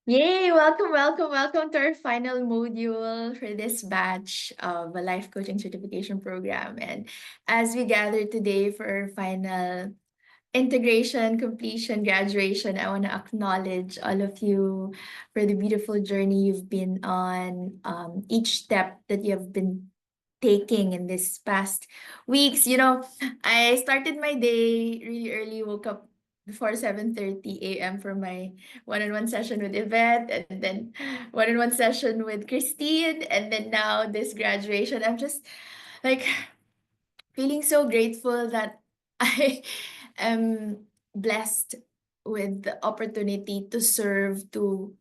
Yay! Welcome to our final module for this batch of a life coaching certification program. And as we gather today for our final integration, completion, graduation, I want to acknowledge all of you for the beautiful journey you've been on, each step that you have been taking in this past weeks. I started my day really early, woke up before 7:30 a.m. for my one-on-one session with Yvette, and then one-on-one session with Christine, and then now this graduation. I'm just like feeling so grateful that I am blessed with the opportunity to serve, to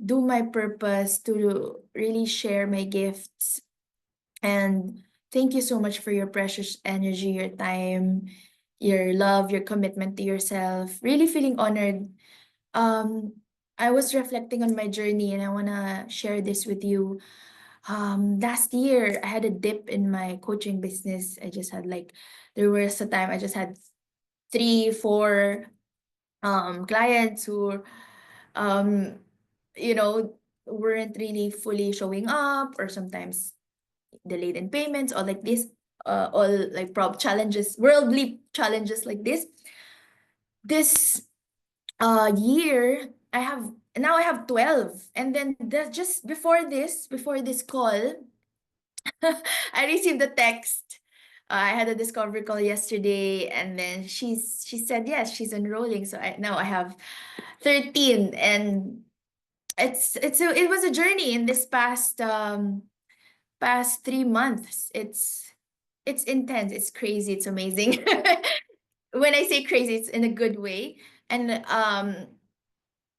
do my purpose, to really share my gifts. And thank you so much for your precious energy, your time, your love, your commitment to yourself. Really feeling honored. Um, I was reflecting on my journey and I want to share this with you. Last year, I had a dip in my coaching business. There was a time I just had three, four clients who um, you know, weren't really fully showing up, or sometimes delayed in payments, or like this, all like challenges, worldly challenges like this. This year, I have 12. And then just before this call, I received a text. I had a discovery call yesterday, and then she said yes, she's enrolling. So now I have 13, and it was a journey in this past 3 months. It's intense, it's crazy, it's amazing. When I say crazy, it's in a good way. And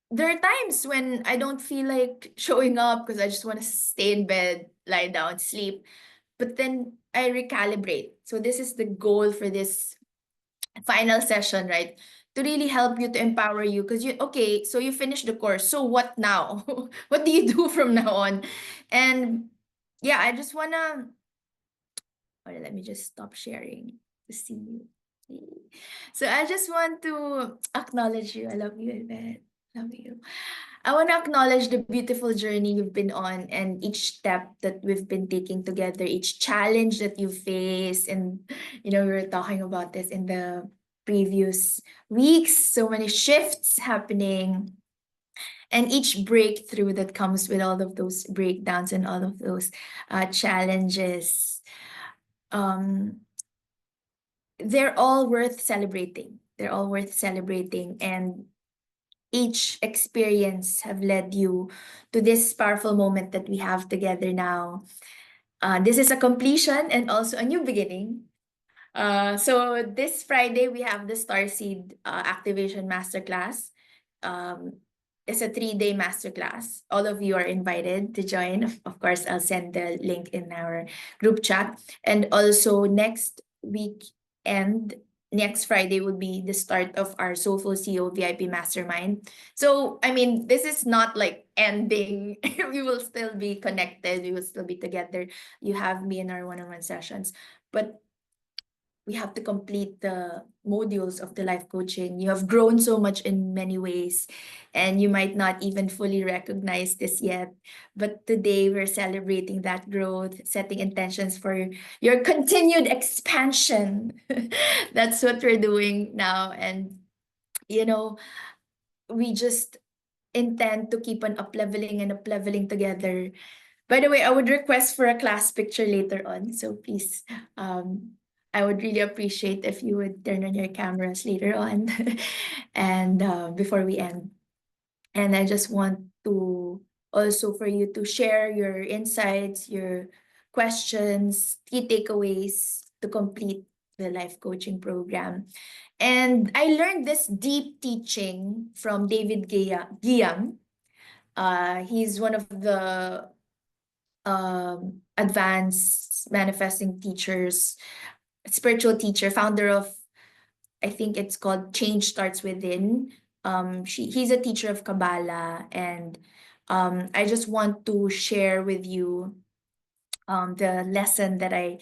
there are times when I don't feel like showing up because I just want to stay in bed, lie down, sleep. But then I recalibrate. So this is the goal for this final session, right? To really help you, to empower you, because okay, so you finish the course. So what now? What do you do from now on? And yeah, I just wanna, let me just stop sharing to see you. So I just want to acknowledge you. I love you, Yvette. Love you. I want to acknowledge the beautiful journey you've been on, and each step that we've been taking together, each challenge that you face. And, we were talking about this in the previous weeks. So many shifts happening, and each breakthrough that comes with all of those breakdowns and all of those challenges. Um, they're all worth celebrating. They're all worth celebrating. And each experience have led you to this powerful moment that we have together now. This is a completion and also a new beginning. So this Friday we have the Starseed Activation Masterclass. Um, it's a 3-day masterclass. All of you are invited to join. Of course, I'll send the link in our group chat. And also next week and next Friday will be the start of our Soulful CEO VIP Mastermind. So, I mean, this is not like ending. We will still be connected. We will still be together. You have me in our one-on-one sessions. But we have to complete the modules of the life coaching. You have grown so much in many ways, and you might not even fully recognize this yet. But today we're celebrating that growth, setting intentions for your continued expansion. That's what we're doing now. And, you know, we just intend to keep on up leveling and up leveling together. By the way, I would request for a class picture later on. So please, I would really appreciate if you would turn on your cameras later on and before we end. And I just want to also for you to share your insights, your questions, key takeaways to complete the life coaching program. And I learned this deep teaching from David Guiam. He's one of the advanced manifesting teachers, spiritual teacher, founder of, I think it's called Change Starts Within. He's a teacher of Kabbalah, and I just want to share with you the lesson that I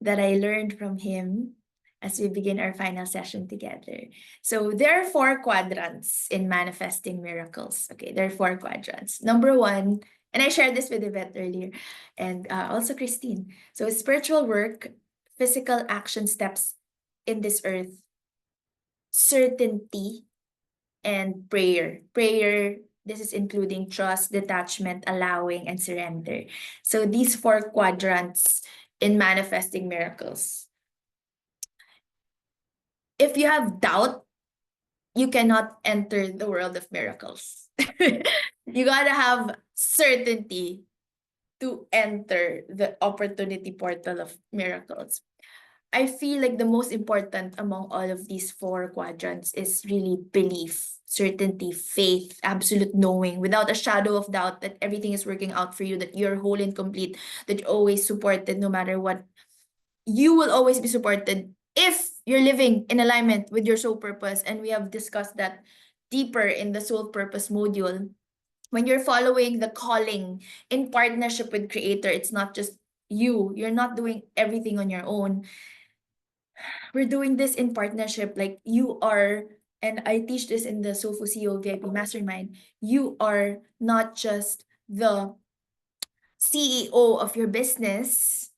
that I learned from him. as we begin our final session together. So there are 4 quadrants in manifesting miracles. Okay, there are 4 quadrants. Number 1, and I shared this with Yvette earlier, and also Christine. So spiritual work, physical action steps in this earth, certainty, and prayer. Prayer, this is including trust, detachment, allowing, and surrender. So these 4 quadrants in manifesting miracles. If you have doubt, you cannot enter the world of miracles. You gotta have certainty to enter the opportunity portal of miracles. I feel like the most important among all of these 4 quadrants is really belief, certainty, faith, absolute knowing, without a shadow of doubt that everything is working out for you, that you're whole and complete, that you're always supported no matter what. You will always be supported if you're living in alignment with your soul purpose. And we have discussed that deeper in the soul purpose module. When you're following the calling in partnership with Creator, it's not just you. You're not doing everything on your own. We're doing this in partnership. Like you are, and I teach this in the Soulful CEO VIP Mastermind, you are not just the CEO of your business.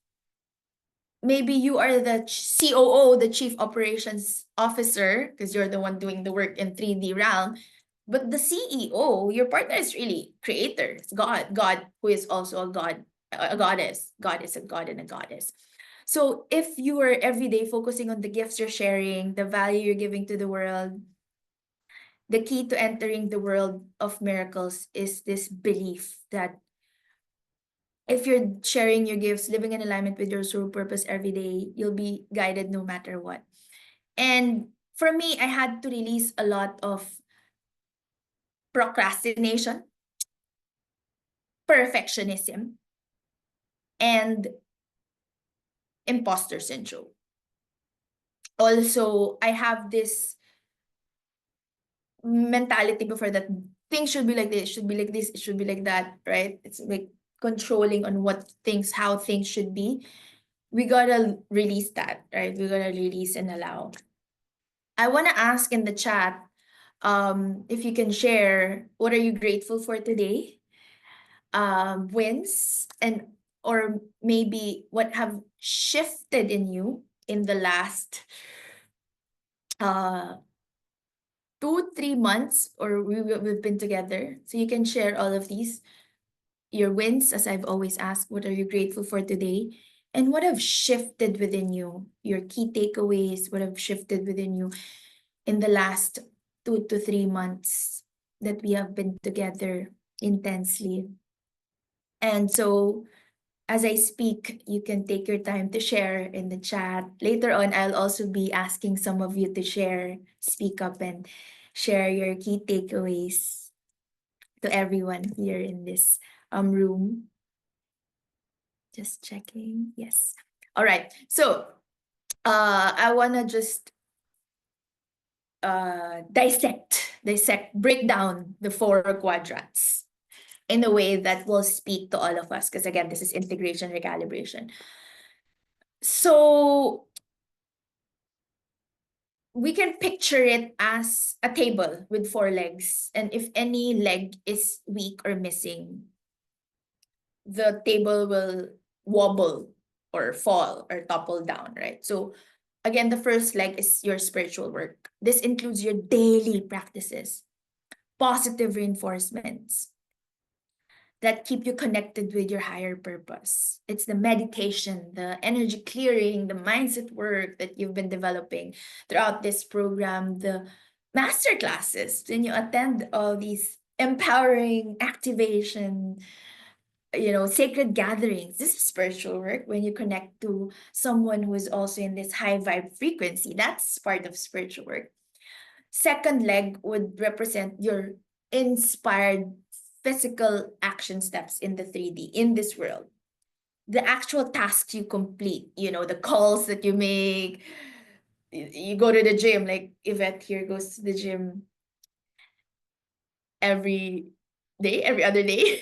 Maybe you are the COO, the Chief Operations Officer, because you're the one doing the work in 3D realm. But the CEO, your partner is really Creator. It's God who is also a God, a goddess. God is a God and a goddess. So if you are every day focusing on the gifts you're sharing, the value you're giving to the world, the key to entering the world of miracles is this belief that if you're sharing your gifts, living in alignment with your soul purpose every day, you'll be guided no matter what. And for me, I had to release a lot of procrastination, perfectionism, and imposter syndrome. Also, I have this mentality before that things should be like this, should be like this, it should be like that, right? It's like controlling on what things, how things should be. We gotta release that, right? We gotta release and allow. I wanna ask in the chat, if you can share what are you grateful for today, wins, and or maybe what have shifted in you in the last 2-3 months, or we've been together. So you can share all of these, your wins, as I've always asked, what are you grateful for today? And what have shifted within you, your key takeaways, what have shifted within you in the last 2 to 3 months that we have been together intensely. And so as I speak, you can take your time to share in the chat. Later on, I'll also be asking some of you to share, speak up, and share your key takeaways to everyone here in this room. Just checking. Yes. All right. So I want to just dissect, break down the 4 quadrants in a way that will speak to all of us. Because again, this is integration, recalibration. So we can picture it as a table with 4 legs. And if any leg is weak or missing, the table will wobble or fall or topple down, right? So again, the first leg is your spiritual work. This includes your daily practices, positive reinforcements that keep you connected with your higher purpose. It's the meditation, the energy clearing, the mindset work that you've been developing throughout this program, the master classes, when you attend all these empowering activation, sacred gatherings. This is spiritual work when you connect to someone who is also in this high vibe frequency. That's part of spiritual work. Second leg would represent your inspired physical action steps in the 3D, in this world. The actual tasks you complete, the calls that you make. You go to the gym, like Yvette here goes to the gym every day, every other day.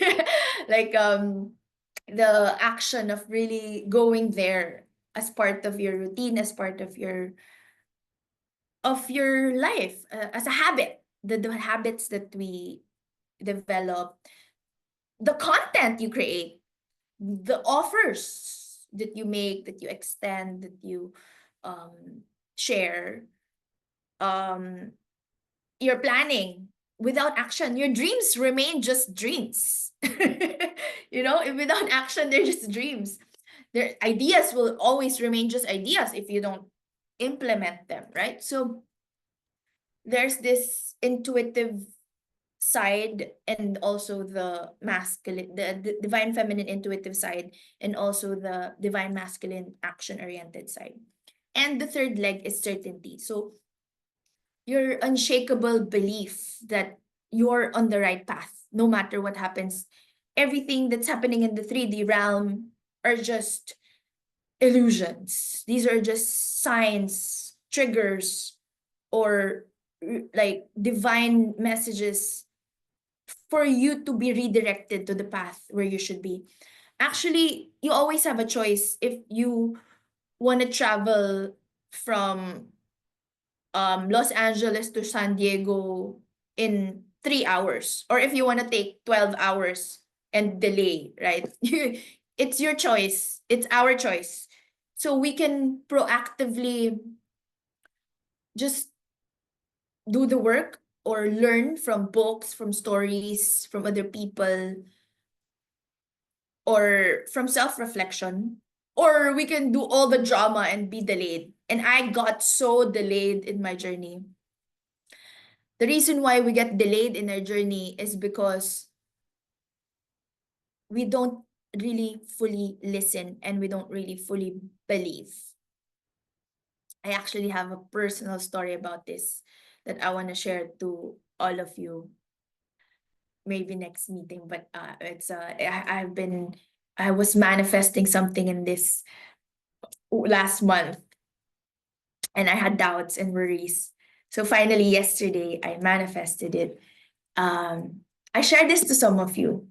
Like the action of really going there as part of your routine, as part of your life, as a habit. The habits that we develop, the content you create, the offers that you make, that you extend, that you share, um your planning. Without action, your dreams remain just dreams. Without action, they're just dreams. Their ideas will always remain just ideas if you don't implement them, right? So there's this intuitive side, and also the masculine, the divine feminine intuitive side, and also the divine masculine action oriented side. And the third leg is certainty. So your unshakable belief that you're on the right path no matter what happens. Everything that's happening in the 3D realm are just illusions. These are just signs, triggers, or like divine messages for you to be redirected to the path where you should be. Actually, you always have a choice if you want to travel from Los Angeles to San Diego in 3 hours, or if you want to take 12 hours and delay, right? It's your choice. It's our choice. So we can proactively just do the work or learn from books, from stories, from other people, or from self-reflection, or we can do all the drama and be delayed. And I got so delayed in my journey. The reason why we get delayed in our journey is because we don't really fully listen and we don't really fully believe. I actually have a personal story about this that I want to share to all of you, maybe next meeting. But I was manifesting something in this last month, and I had doubts and worries. So finally yesterday I manifested it. I shared this to some of you,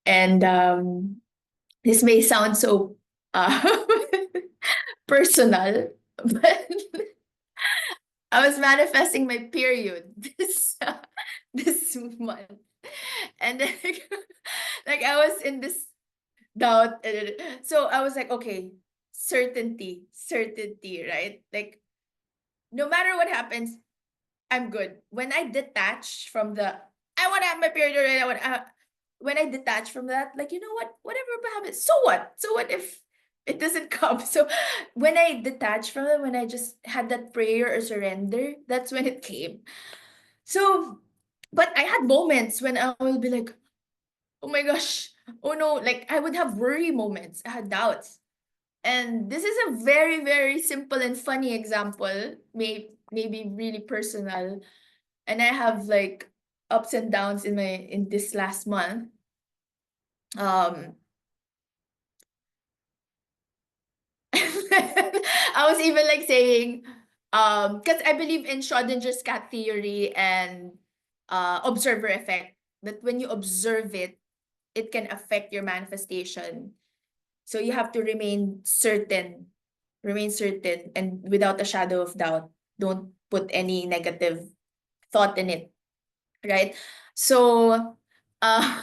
and this may sound so personal, but I was manifesting my period this month, and then, like I was in this doubt, so I was like, okay, certainty, right? Like no matter what happens, I'm good. When I detach from the I want to have my period already, when I detach from that, like, you know what, whatever happens, so what? So what if it doesn't come? So when I detach from it, when I just had that prayer or surrender, that's when it came. So, but I had moments when I will be like, oh my gosh, oh no, like I would have worry moments, I had doubts. And this is a very, very simple and funny example, maybe really personal. And I have like ups and downs in this last month. Um, I was even like saying, because I believe in Schrodinger's cat theory and observer effect, that when you observe it, it can affect your manifestation. So you have to remain certain, and without a shadow of doubt. Don't put any negative thought in it, right? So, I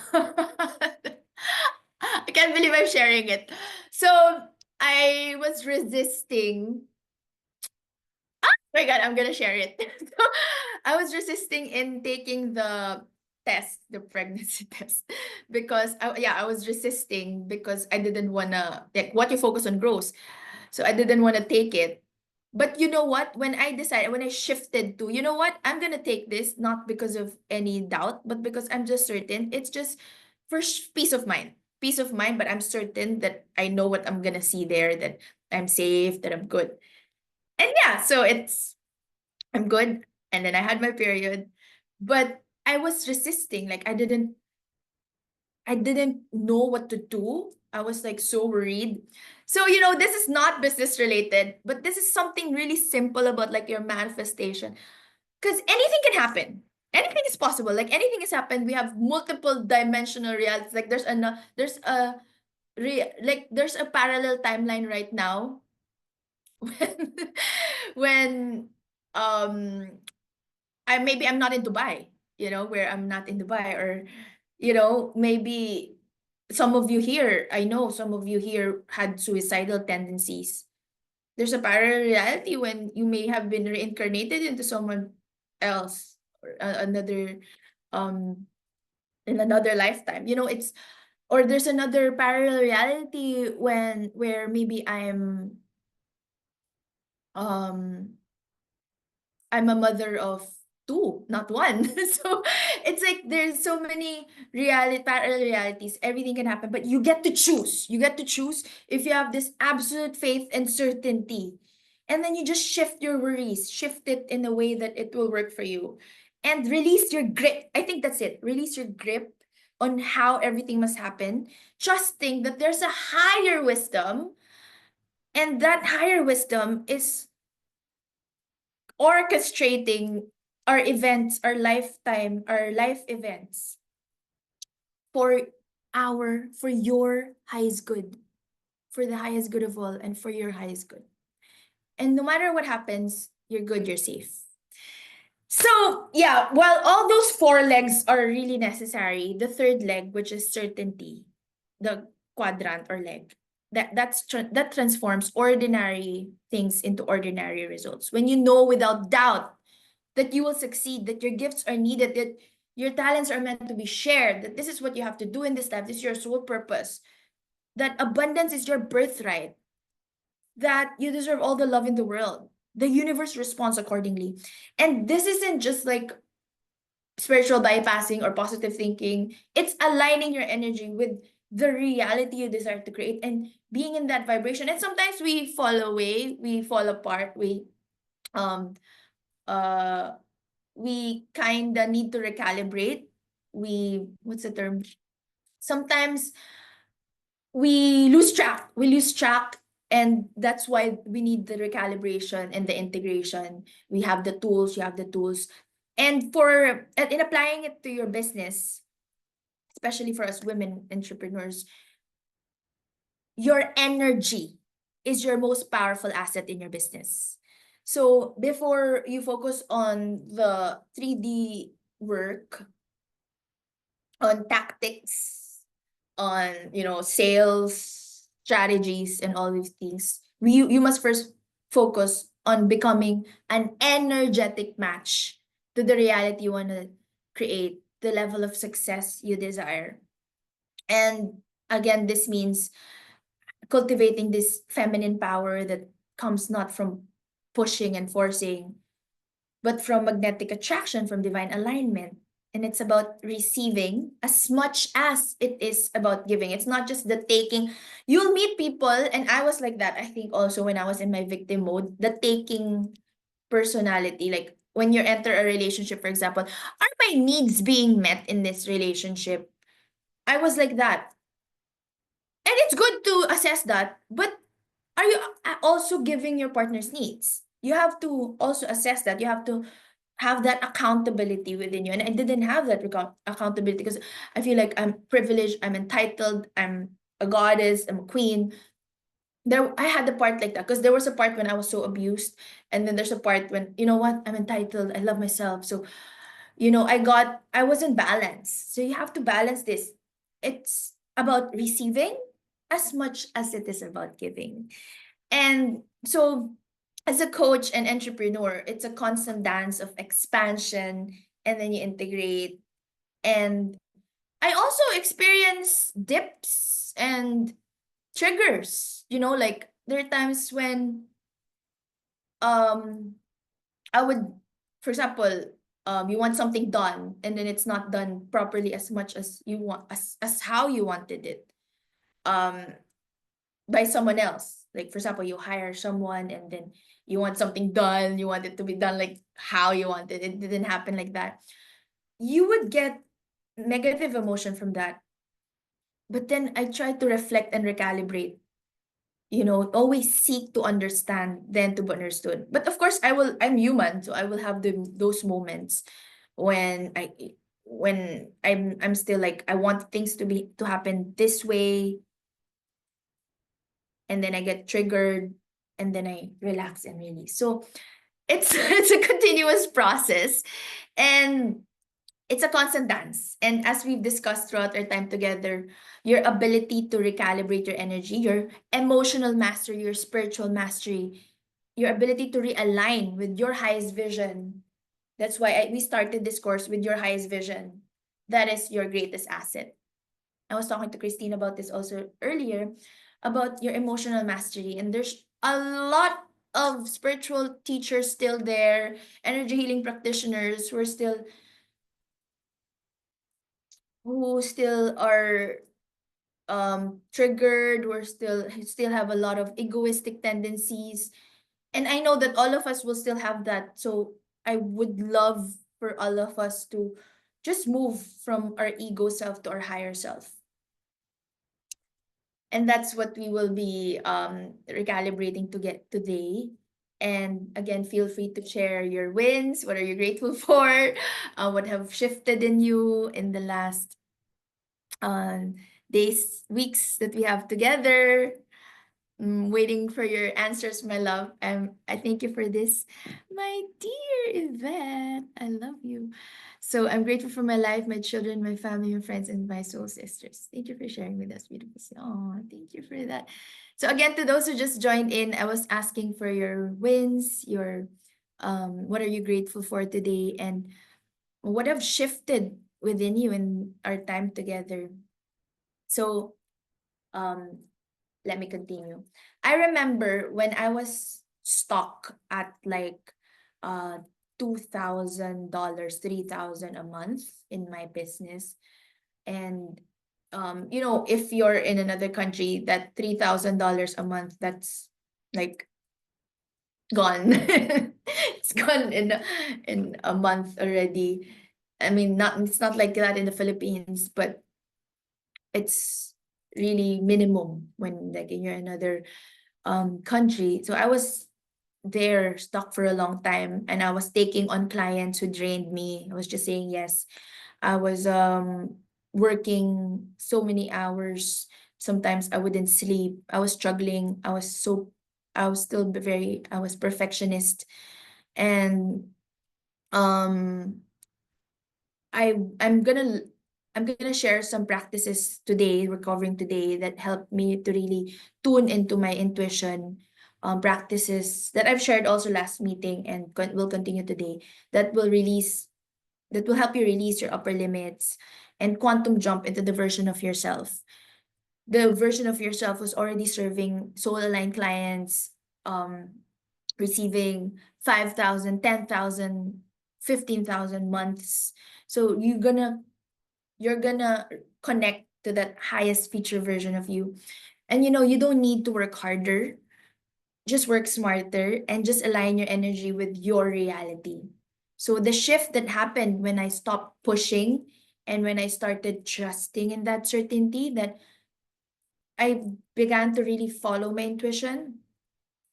can't believe I'm sharing it. So I was resisting. Oh my God, I'm gonna share it. So, I was resisting in taking the test, the pregnancy test, because I was resisting because I didn't wanna, like, what you focus on grows. So I didn't want to take it. But you know what? When I shifted to, you know what, I'm gonna take this not because of any doubt, but because I'm just certain. It's just for peace of mind. Peace of mind, but I'm certain that I know what I'm gonna see there, that I'm safe, that I'm good. And yeah, so I'm good. And then I had my period. But I was resisting. Like I didn't know what to do. I was like so worried. So, this is not business related, but this is something really simple about like your manifestation. Because anything can happen. Anything is possible. Like anything has happened. We have multiple dimensional realities. Like there's a like there's a parallel timeline right now when when um maybe I'm not in Dubai, where I'm not in Dubai, or maybe some of you here, I know some of you here had suicidal tendencies. There's a parallel reality when you may have been reincarnated into someone else, or another um in another lifetime. It's, or there's another parallel reality where maybe um I'm a mother of two, not one. So it's like there's so many parallel realities. Everything can happen, but you get to choose. You get to choose if you have this absolute faith and certainty. And then you just shift your worries, shift it in a way that it will work for you. And release your grip. I think that's it. Release your grip on how everything must happen, trusting that there's a higher wisdom, and that higher wisdom is orchestrating our events, our life events for for your highest good, for the highest good of all, and for your highest good. And no matter what happens, you're good, you're safe. So, yeah, while all those four legs are really necessary, the third leg, which is certainty, the quadrant or leg, that transforms ordinary things into ordinary results. When you know without doubt that you will succeed, that your gifts are needed, that your talents are meant to be shared, that this is what you have to do in this life, this is your sole purpose, that abundance is your birthright, that you deserve all the love in the world. The universe responds accordingly. And this isn't just like spiritual bypassing or positive thinking, it's aligning your energy with the reality you desire to create and being in that vibration. And sometimes we fall away, we fall apart, um uh we kind of need to recalibrate. What's the term? Sometimes we lose track, and that's why we need the recalibration and the integration. We have the tools, you have the tools. And in applying it to your business, especially for us women entrepreneurs, your energy is your most powerful asset in your business. So before you focus on the 3D work, on tactics, on sales strategies and all these things, you must first focus on becoming an energetic match to the reality you want to create, the level of success you desire. And again, this means cultivating this feminine power that comes not from pushing and forcing, but from magnetic attraction, from divine alignment. And it's about receiving as much as it is about giving. It's not just the taking. You'll meet people, and I was like that, I think, also when I was in my victim mode, the taking personality. Like when you enter a relationship, for example, are my needs being met in this relationship? I was like that. And it's good to assess that, but are you also giving your partner's needs? You have to also assess that. You have to have that accountability within you. And I didn't have that accountability because I feel like I'm privileged, I'm entitled, I'm a goddess, I'm a queen. I had the part like that because there was a part when I was so abused, and then there's a part when, you know what, I'm entitled, I love myself. So, I wasn't balanced. So you have to balance this. It's about receiving as much as it is about giving. And so, as a coach and entrepreneur, it's a constant dance of expansion, and then you integrate. And I also experience dips and triggers. Like there are times when um I would, for example, you want something done, and then it's not done properly as much as you want, as how you wanted it. Um by someone else. Like, for example, you hire someone and then you want something done, you want it to be done like how you want it. It didn't happen like that. You would get negative emotion from that. But then I try to reflect and recalibrate, always seek to understand then to be understood. But of course, I'm human, so I will have those moments when I'm still like, I want things to happen this way. and then I get triggered, and then I relax and release. So it's it's a continuous process, and it's a constant dance. And as we've discussed throughout our time together, your ability to recalibrate your energy, your emotional mastery, your spiritual mastery, your ability to realign with your highest vision. That's why we started this course with your highest vision. That is your greatest asset. I was talking to Christine about this also earlier, about your emotional mastery. And there's a lot of spiritual teachers still there, energy healing practitioners who still are triggered, who still have a lot of egoistic tendencies. And I know that all of us will still have that. So I would love for all of us to just move from our ego self to our higher self. And that's what we will be recalibrating to get today. And again, feel free to share your wins. What are you grateful for? What have shifted in you in the last days, weeks that we have together? Waiting for your answers, my love. I thank you for this, my dear Yvette. I love you. So I'm grateful for my life, my children, my family, my friends, and my soul sisters. Thank you for sharing with us, beautiful. Oh, thank you for that. So again, to those who just joined in, I was asking for your wins, your what are you grateful for today, and what have shifted within you in our time together. So um let me continue. I remember when I was stuck at like $2,000, 3,000 a month in my business. And if you're in another country, that $3,000 a month, that's like gone. It's gone in a month already. I mean, it's not like that in the Philippines, but it's really minimum when like you're in another country. So I was there stuck for a long time, and I was taking on clients who drained me. I was just saying yes. I was working so many hours. Sometimes I wouldn't sleep. I was struggling. I was still I was perfectionist. And um I I'm gonna I'm gonna share some practices today, recovering today, that helped me to really tune into my intuition. Practices that I've shared also last meeting and will continue today, that will help you release your upper limits and quantum jump into the version of yourself. The version of yourself who's already serving soul aligned clients, receiving 5,000, 10,000, 15,000 months. So you're gonna connect to that highest feature version of you. And you don't need to work harder, just work smarter and just align your energy with your reality. So the shift that happened when I stopped pushing and when I started trusting in that certainty, that I began to really follow my intuition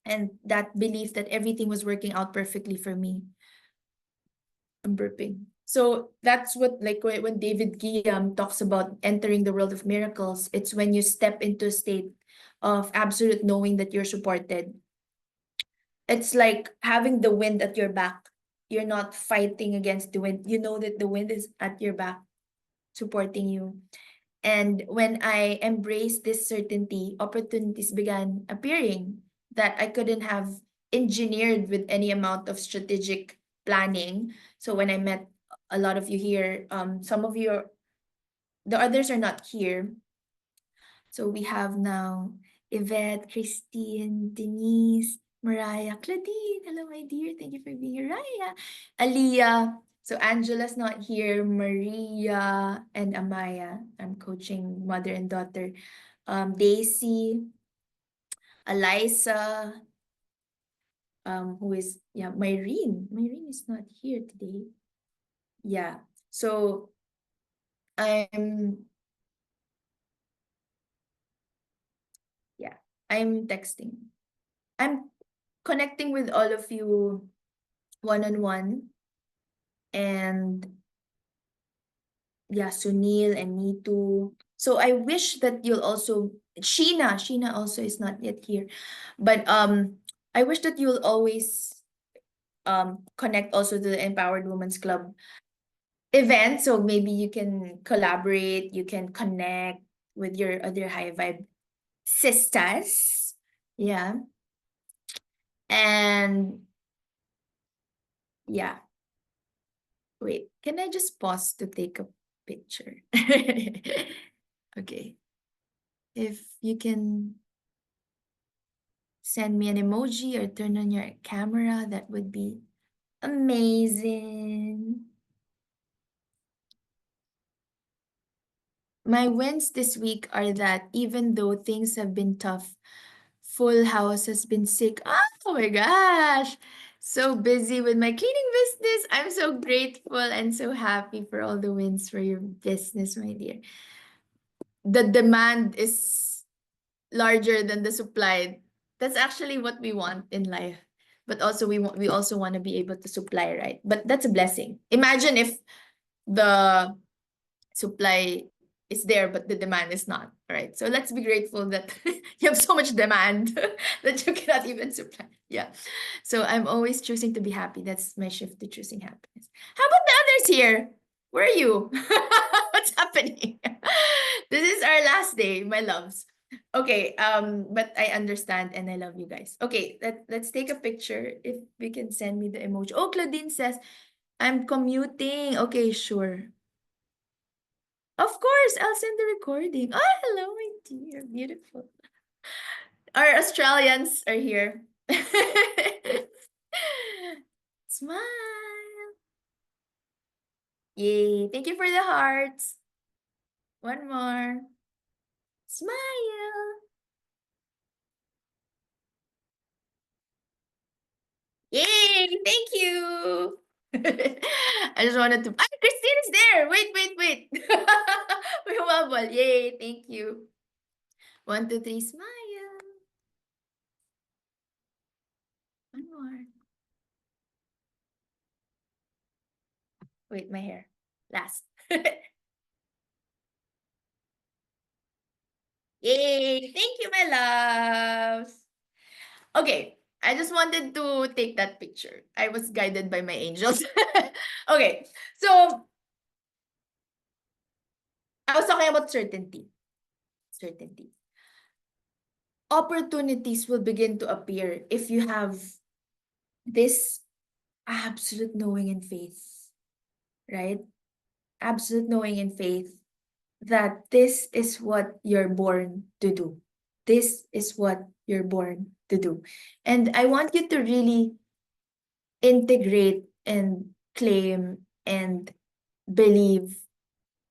and that belief that everything was working out perfectly for me. I'm burping. So that's what, like, when David Guillaume talks about entering the world of miracles, it's when you step into a state of absolute knowing that you're supported. It's like having the wind at your back. You're not fighting against the wind. You know that the wind is at your back, supporting you. And when I embraced this certainty, opportunities began appearing that I couldn't have engineered with any amount of strategic planning. So when I met a lot of you here, some of you the others are not here. So we have now Yvette, Christine, Denise, Mariah, Claudine. Hello, my dear. Thank you for being here. Raya, Aliyah. So Angela's not here. Maria and Amaya. I'm coaching mother and daughter. Daisy, Eliza, who is, yeah, Myrene. Myrene is not here today. Yeah. So I'm yeah, I'm texting. I'm connecting with all of you one-on-one. And yeah, Sunil and Nitu. So I wish that you'll also Sheena also is not yet here. But I wish that you'll always connect also to the Empowered Women's Club event. So maybe you can collaborate, you can connect with your other high vibe sisters. Yeah. And yeah. Wait, can I just pause to take a picture? Okay. If you can send me an emoji or turn on your camera, that would be amazing. My wins this week are that even though things have been tough, Full House has been sick. Oh my gosh. So busy with my cleaning business. I'm so grateful and so happy for all the wins for your business, my dear. The demand is larger than the supply. That's actually what we want in life. But also we also want to be able to supply, right? But that's a blessing. Imagine if the supply is there but the demand is not, right? So let's be grateful that you have so much demand that you cannot even supply. Yeah. So I'm always choosing to be happy. That's my shift to choosing happiness. How about the others here? Where are you? What's happening? This is our last day, my loves. Okay, but I understand and I love you guys. Okay, let's take a picture. If we can send me the emoji. Oh, Claudine says, I'm commuting. Okay, sure. Of course, I'll send the recording. Oh, hello, my dear. Beautiful. Our Australians are here. Smile. Yay. Thank you for the hearts. One more. Smile. Yay. Thank you. I just wanted to. Ah, Christine is there. Wait. We wobble. Yay. Thank you. 1, 2, 3. Smile. One more. Wait, my hair. Last. Yay! Thank you, my loves. Okay, I just wanted to take that picture. I was guided by my angels. Okay, so I was talking about certainty. Certainty. Opportunities will begin to appear if you have this absolute knowing and faith, right? Absolute knowing and faith that this is what you're born to do. This is what you're born to do. And I want you to really integrate and claim and believe.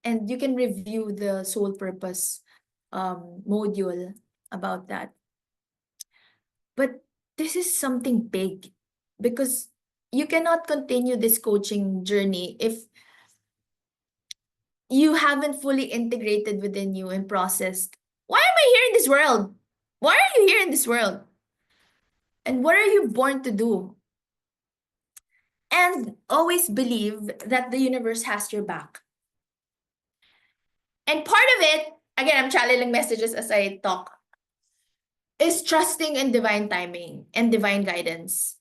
And you can review the soul purpose module about that. But this is something big because you cannot continue this coaching journey if you haven't fully integrated within you and processed. Why am I here in this world? Why are you here in this world? And what are you born to do? And always believe that the universe has your back. And part of it, again, I'm channeling messages as I talk, is trusting in divine timing and divine guidance.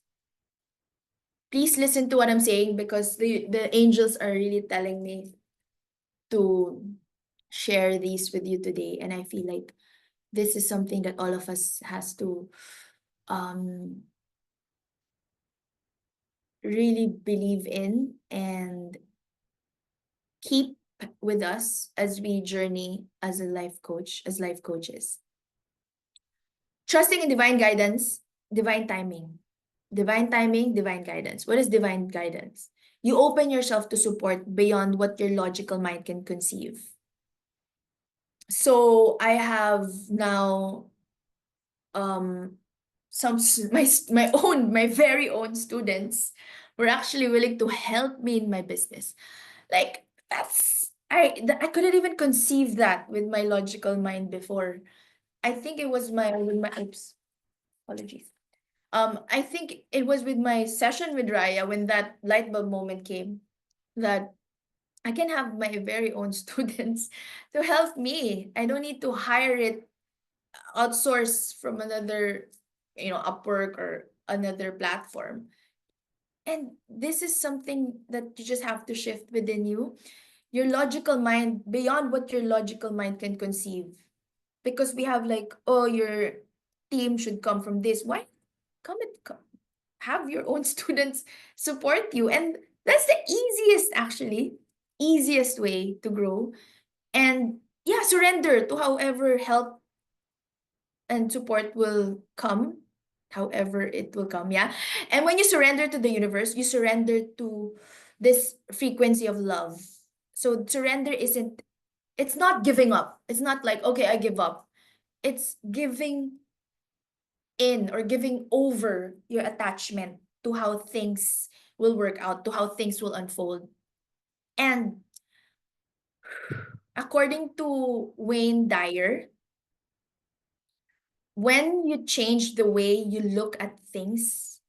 Please listen to what I'm saying because the angels are really telling me to share these with you today. And I feel like this is something that all of us has to um, really believe in and keep with us as we journey as a life coach, as life coaches. Trusting in divine guidance, divine timing. Divine timing, divine guidance. What is divine guidance? You open yourself to support beyond what your logical mind can conceive. So I have now some my very own students were actually willing to help me in my business. Like I couldn't even conceive that with my logical mind before. I think it was my with my oops, apologies. I think it was with my session with Raya when that light bulb moment came that I can have my very own students to help me. I don't need to hire it, outsource from another, Upwork or another platform. And this is something that you just have to shift within you, your logical mind, beyond what your logical mind can conceive. Because we have like, oh, your team should come from this. Why? Come, have your own students support you. And that's the easiest, actually, easiest way to grow. And yeah, surrender to however help and support will come, however it will come. Yeah. And when you surrender to the universe, you surrender to this frequency of love. So surrender isn't, it's not giving up. It's not like, okay, I give up. It's giving in or giving over your attachment to how things will work out, to how things will unfold. And according to Wayne Dyer, when you change the way you look at things,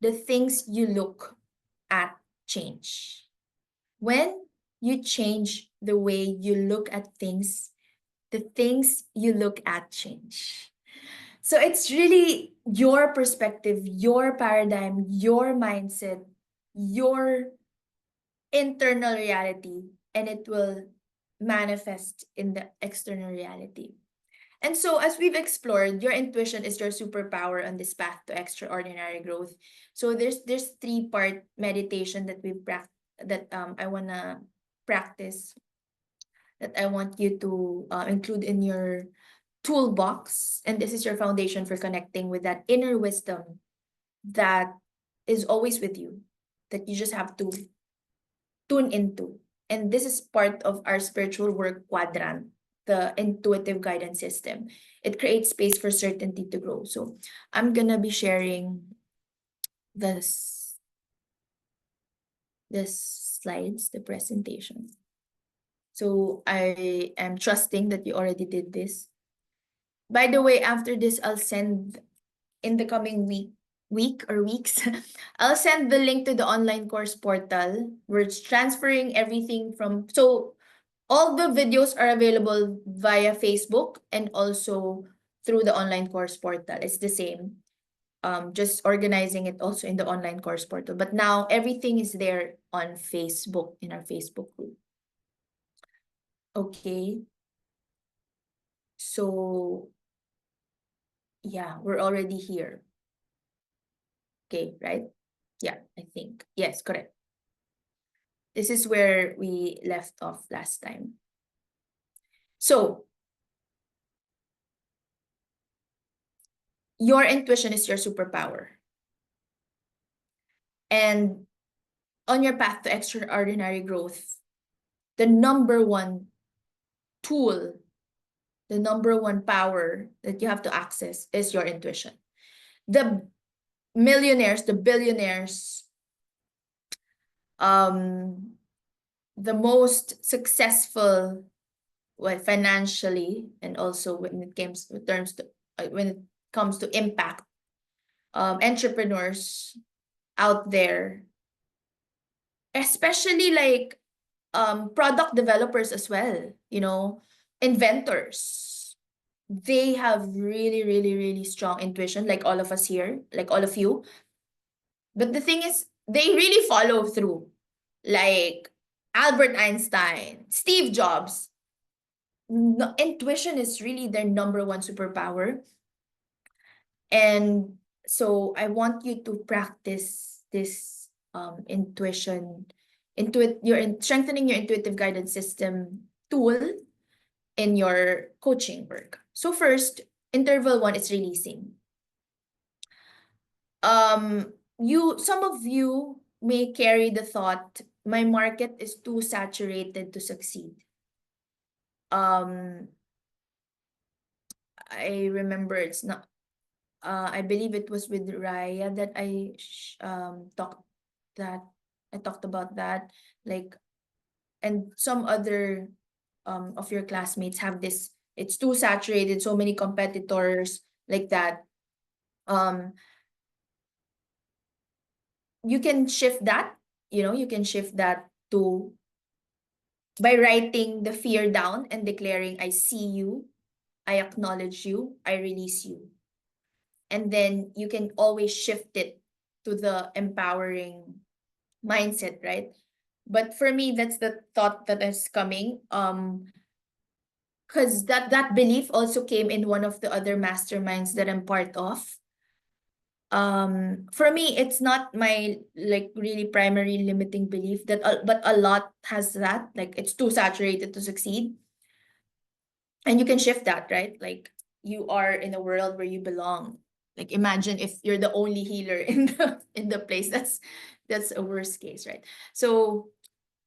the things you look at change. When you change the way you look at things, the things you look at change. So it's really your perspective, your paradigm, your mindset, your internal reality, and it will manifest in the external reality. And so, as we've explored, your intuition is your superpower on this path to extraordinary growth. So there's three-part meditation that I wanna practice, that I want you to include in your toolbox, and this is your foundation for connecting with that inner wisdom that is always with you, that you just have to tune into. And this is part of our spiritual work quadrant, the intuitive guidance system. It creates space for certainty to grow. So I'm gonna be sharing this slides, the presentation. So I am trusting that you already did this. By the way, after this, I'll send in the coming week or weeks, I'll send the link to the online course portal where it's transferring everything from, so all the videos are available via Facebook and also through the online course portal. It's the same. Just organizing it also in the online course portal. But now everything is there on Facebook, in our Facebook group. Okay. So yeah, we're already here. Okay, right? Yeah, I think. Yes, correct. This is where we left off last time. So your intuition is your superpower. And on your path to extraordinary growth, the number one tool, the number one power that you have to access is your intuition. The millionaires, the billionaires, the most successful, well, financially, and also when it comes to impact, entrepreneurs out there, especially like product developers as well, inventors, they have really, really, really strong intuition, like all of us here, like all of you. But the thing is, they really follow through. Like Albert Einstein, Steve Jobs, intuition is really their number one superpower. And so I want you to practice this strengthening your intuitive guidance system tool in your coaching work. So first, interval one is releasing. Some of you may carry the thought, my market is too saturated to succeed. I remember it's not, I believe it was with Raya that I talked about that, like, and some other of your classmates have this, it's too saturated, so many competitors, like that. You can shift that, you can shift that to by writing the fear down and declaring, I see you, I acknowledge you, I release you. And then you can always shift it to the empowering mindset, right? But for me, that's the thought that is coming. Because that belief also came in one of the other masterminds that I'm part of. For me, it's not my like really primary limiting belief that but a lot has that, like it's too saturated to succeed. And you can shift that, right? Like you are in a world where you belong. Like imagine if you're the only healer in the place. That's a worst case, right? So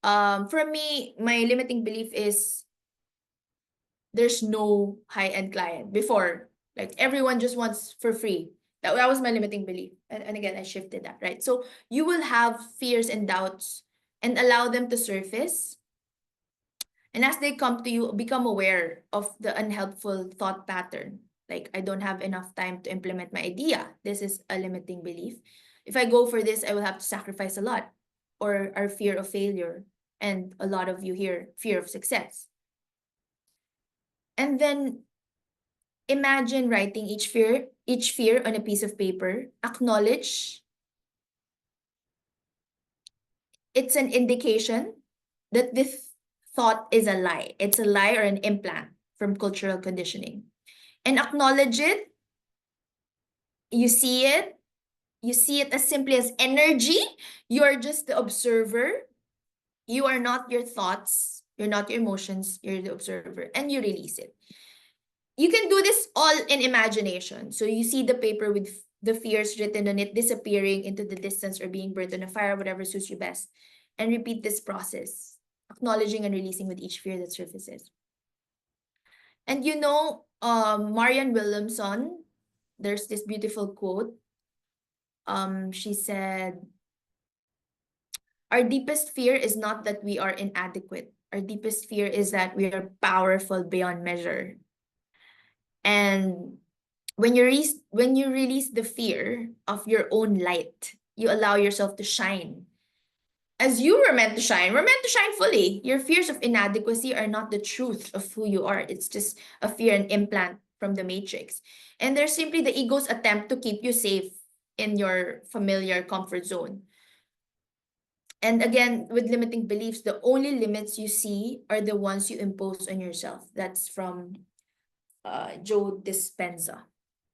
for me, my limiting belief is there's no high-end client. Before, like everyone just wants for free. That was my limiting belief. And again, I shifted that, right? So you will have fears and doubts and allow them to surface. And as they come to you, become aware of the unhelpful thought pattern. Like, I don't have enough time to implement my idea. This is a limiting belief. If I go for this, I will have to sacrifice a lot. Or our fear of failure. And a lot of you here, fear of success. And then imagine writing each fear on a piece of paper. Acknowledge it's an indication that this thought is a lie. It's a lie or an implant from cultural conditioning. And acknowledge it. You see it. You see it as simply as energy. You are just the observer. You are not your thoughts. You're not your emotions. You're the observer. And you release it. You can do this all in imagination. So you see the paper with the fears written on it disappearing into the distance or being burnt on a fire, whatever suits you best. And repeat this process, acknowledging and releasing with each fear that surfaces. And you know, Marianne Williamson, there's this beautiful quote. She said, our deepest fear is not that we are inadequate. Our deepest fear is that we are powerful beyond measure. And when you release the fear of your own light, you allow yourself to shine. As you were meant to shine, we're meant to shine fully. Your fears of inadequacy are not the truth of who you are. It's just a fear and implant from the matrix. And they're simply the ego's attempt to keep you safe in your familiar comfort zone. And again, with limiting beliefs, the only limits you see are the ones you impose on yourself. That's from Joe Dispenza.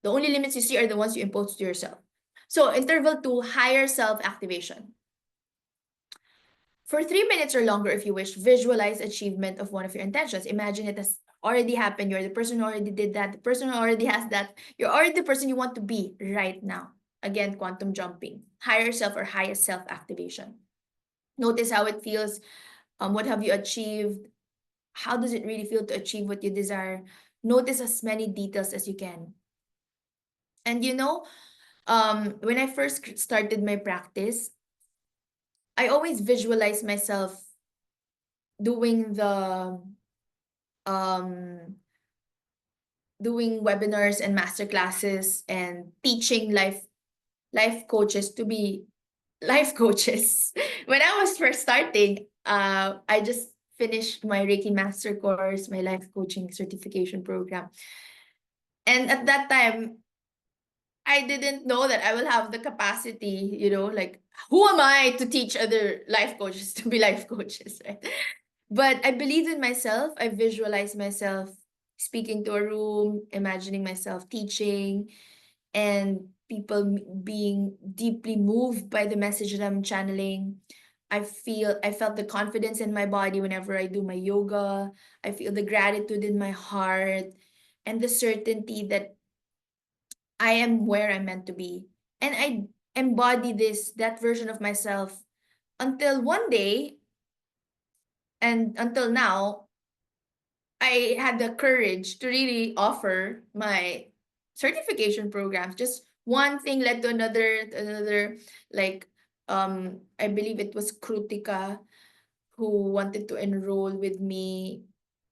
The only limits you see are the ones you impose to yourself. So interval 2, higher self-activation. For 3 minutes or longer, if you wish, visualize achievement of one of your intentions. Imagine it has already happened. You're the person who already did that. The person who already has that. You're already the person you want to be right now. Again, quantum jumping. Higher self or highest self-activation. Notice how it feels. What have you achieved? How does it really feel to achieve what you desire? Notice as many details as you can. And you know, when I first started my practice, I always visualize myself doing the doing webinars and master classes and teaching life coaches to be life coaches. When I was first starting, I just finished my Reiki Master course, my life coaching certification program. And at that time, I didn't know that I will have the capacity, like who am I to teach other life coaches to be life coaches, right? But I believed in myself. I visualized myself speaking to a room, imagining myself teaching, and people being deeply moved by the message that I'm channeling. I felt the confidence in my body whenever I do my yoga. I feel the gratitude in my heart and the certainty that I am where I'm meant to be. And I embody that version of myself until one day, and until now, I had the courage to really offer my certification programs. Just one thing led to another. Like, I believe it was Krutika who wanted to enroll with me,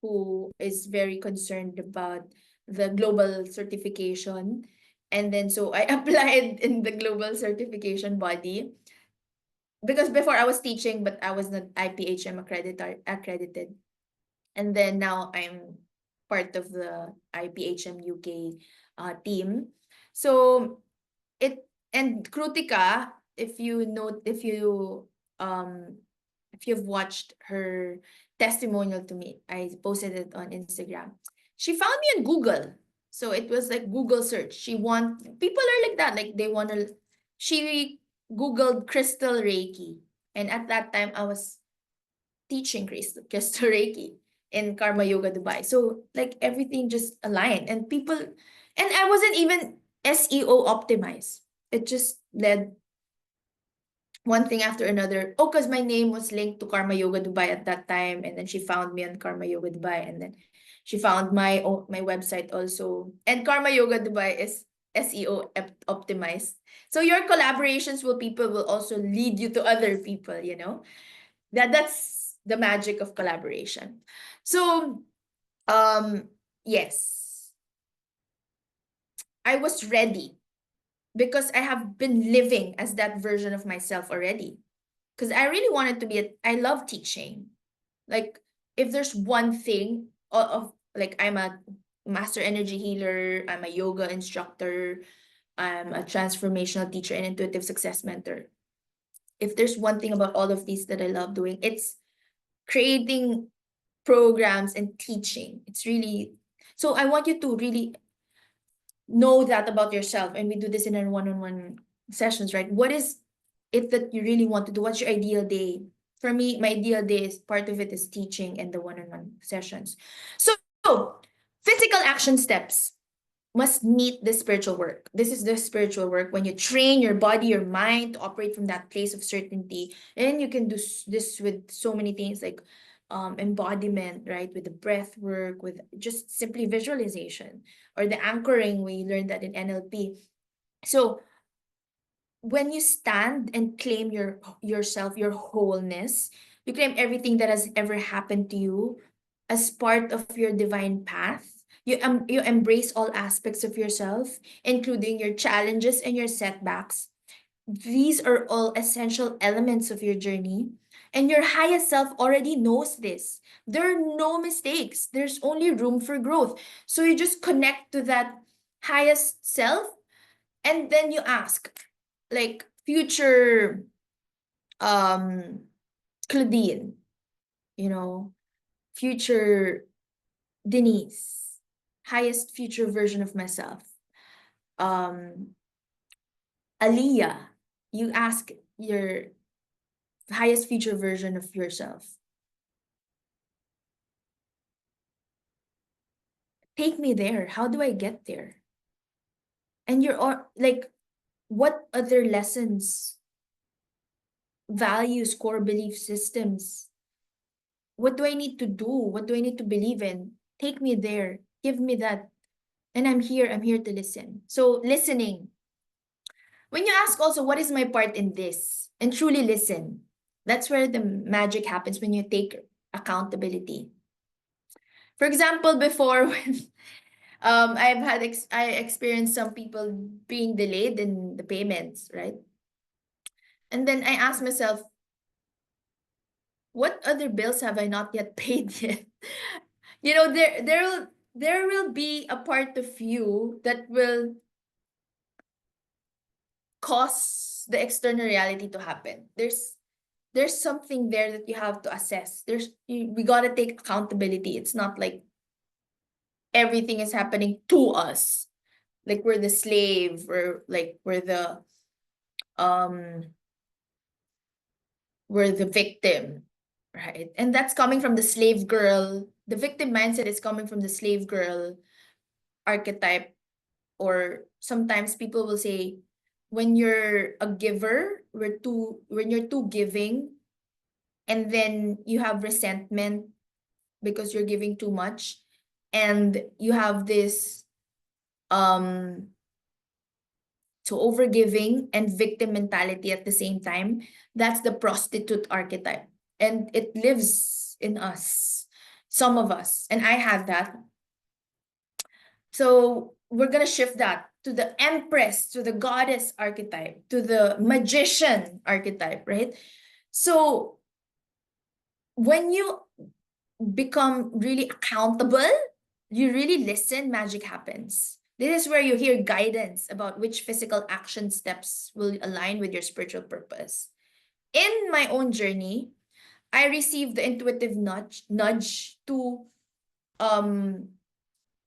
who is very concerned about the global certification. And then so I applied in the global certification body. because before I was teaching, but I was not IPHM accredited. And then now I'm part of the IPHM UK team. So it, and Krutika, if you know, if you've watched her testimonial to me, I posted it on Instagram. She found me on Google. So it was like Google search. People are like that, like they want to, she Googled Crystal Reiki. And at that time, I was teaching Crystal Reiki in Karma Yoga Dubai. So like everything just aligned, and I wasn't even SEO optimized. It just led one thing after another. Oh, because my name was linked to Karma Yoga Dubai at that time, and then she found me on Karma Yoga Dubai, and then she found my website also. And Karma Yoga Dubai is SEO optimized. So your collaborations with people will also lead you to other people, you know? That's the magic of collaboration. So, yes, I was ready because I have been living as that version of myself already. Because I really wanted to I love teaching. Like, if there's one thing like, I'm a master energy healer, I'm a yoga instructor, I'm a transformational teacher and intuitive success mentor. If there's one thing about all of these that I love doing, it's creating programs and teaching. It's really, so I want you to really know that about yourself. And we do this in our one-on-one sessions, right? What is it that you really want to do? What's your ideal day? For me, my ideal day is part of it is teaching and the one-on-one sessions. So physical action steps must meet the spiritual work. This is the spiritual work when you train your body, your mind to operate from that place of certainty. And you can do this with so many things like embodiment, right? With the breath work, with just simply visualization, or the anchoring. We learned that in NLP. So when you stand and claim yourself, your wholeness, you claim everything that has ever happened to you as part of your divine path. You embrace all aspects of yourself, including your challenges and your setbacks. These are all essential elements of your journey, and your highest self already knows this. There are no mistakes. There's only room for growth. So you just connect to that highest self, and then you ask, like, future Claudine, you know, future Denise, highest future version of myself. Aliyah, you ask your highest future version of yourself. Take me there. How do I get there? And you're all like, what other lessons, values, core belief systems? What do I need to do? What do I need to believe in? Take me there. Give me that. And I'm here to listen. So listening. When you ask also, what is my part in this? And truly listen. That's where the magic happens, when you take accountability. For example, before, when I experienced some people being delayed in the payments, right? And then I asked myself, what other bills have I not yet paid yet? You know, there will be a part of you that will cause the external reality to happen. There's something there that you have to assess. We gotta take accountability. It's not like everything is happening to us, like we're the slave, or like um we're the victim, right? And that's coming from the slave girl. The victim mindset is coming from the slave girl archetype. Or sometimes people will say, when you're a giver, when you're too giving, and then you have resentment because you're giving too much, and you have this so overgiving and victim mentality at the same time. That's the prostitute archetype, and it lives in us, some of us, and I had that. So we're gonna shift that. to the empress, to the goddess archetype, to the magician archetype, right? So when you become really accountable, you really listen, magic happens. This is where you hear guidance about which physical action steps will align with your spiritual purpose. In my own journey, I received the intuitive nudge um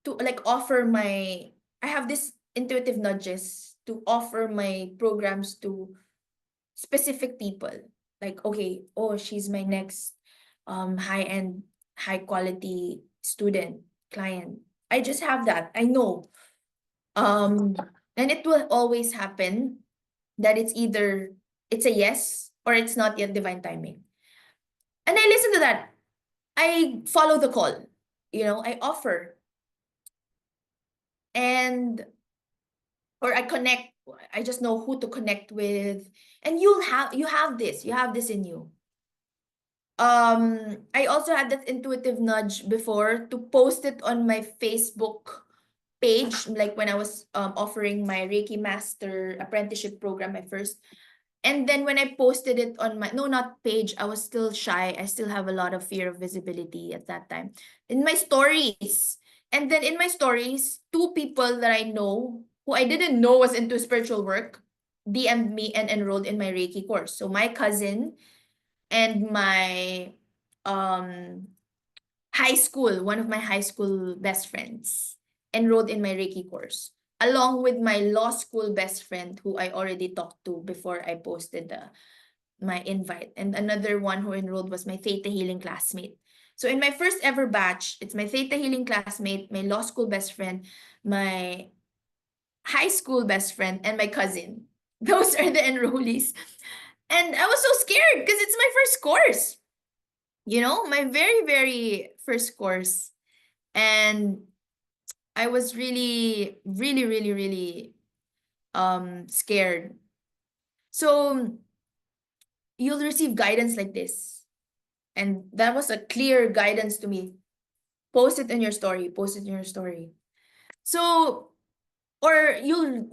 to like offer my I have this intuitive nudges to offer my programs to specific people. Like, okay, oh, she's my next high-end, high quality student, client. I just have that. I know. Um and it will always happen that it's a yes or it's not yet divine timing. And I listen to that. I follow the call. I offer and or I connect. I just know who to connect with. And you have this in you. I also had that intuitive nudge before to post it on my Facebook page, like when I was offering my Reiki Master apprenticeship program, my first. And then when I posted it on my, no, not page, I was still shy. I still have a lot of fear of visibility at that time. In my stories. And then in my stories, two people that I know who I didn't know was into spiritual work DM'd me and enrolled in my Reiki course. So my cousin and my um one of my high school best friends enrolled in my Reiki course, along with my law school best friend who I already talked to before I posted my invite. And another one who enrolled was my Theta Healing classmate. So in my first ever batch, it's my Theta Healing classmate, my law school best friend, my high school best friend, and my cousin. Those are the enrollees. And I was so scared because it's my first course, my very, very first course. And I was really, really, really, really scared. So you'll receive guidance like this. And that was a clear guidance to me. Post it in your story, post it in your story. So, or you'll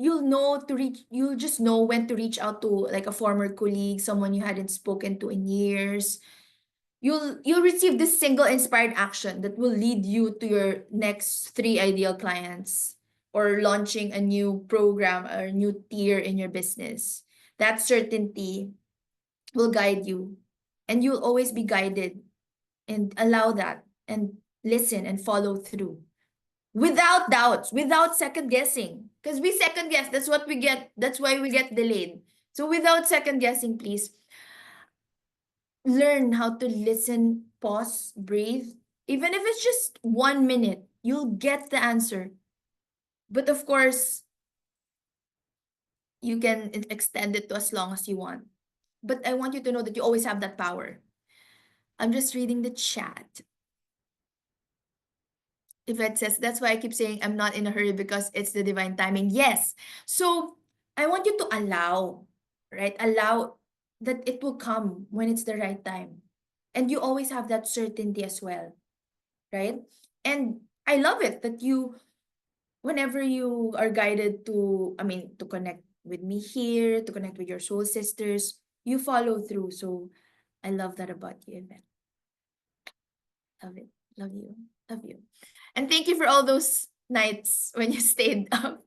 just know when to reach out to like a former colleague, someone you hadn't spoken to in years. You'll receive this single inspired action that will lead you to your next three ideal clients or launching a new program or a new tier in your business. That certainty will guide you, and you'll always be guided, and allow that and listen and follow through without doubts, without second guessing, because we second guess. That's why we get delayed. So without second guessing, please learn how to listen, pause, breathe. Even if it's just 1 minute, you'll get the answer. But of course, you can extend it to as long as you want. But I want you to know that you always have that power. I'm just reading the chat. Yvette says, that's why I keep saying I'm not in a hurry because it's the divine timing. Yes. So I want you to allow, right? Allow that it will come when it's the right time. And you always have that certainty as well, right? And I love it that whenever you are guided to connect with me here, to connect with your soul sisters, you follow through. So I love that about you, Yvette. Love it. Love you. Love you. And thank you for all those nights when you stayed up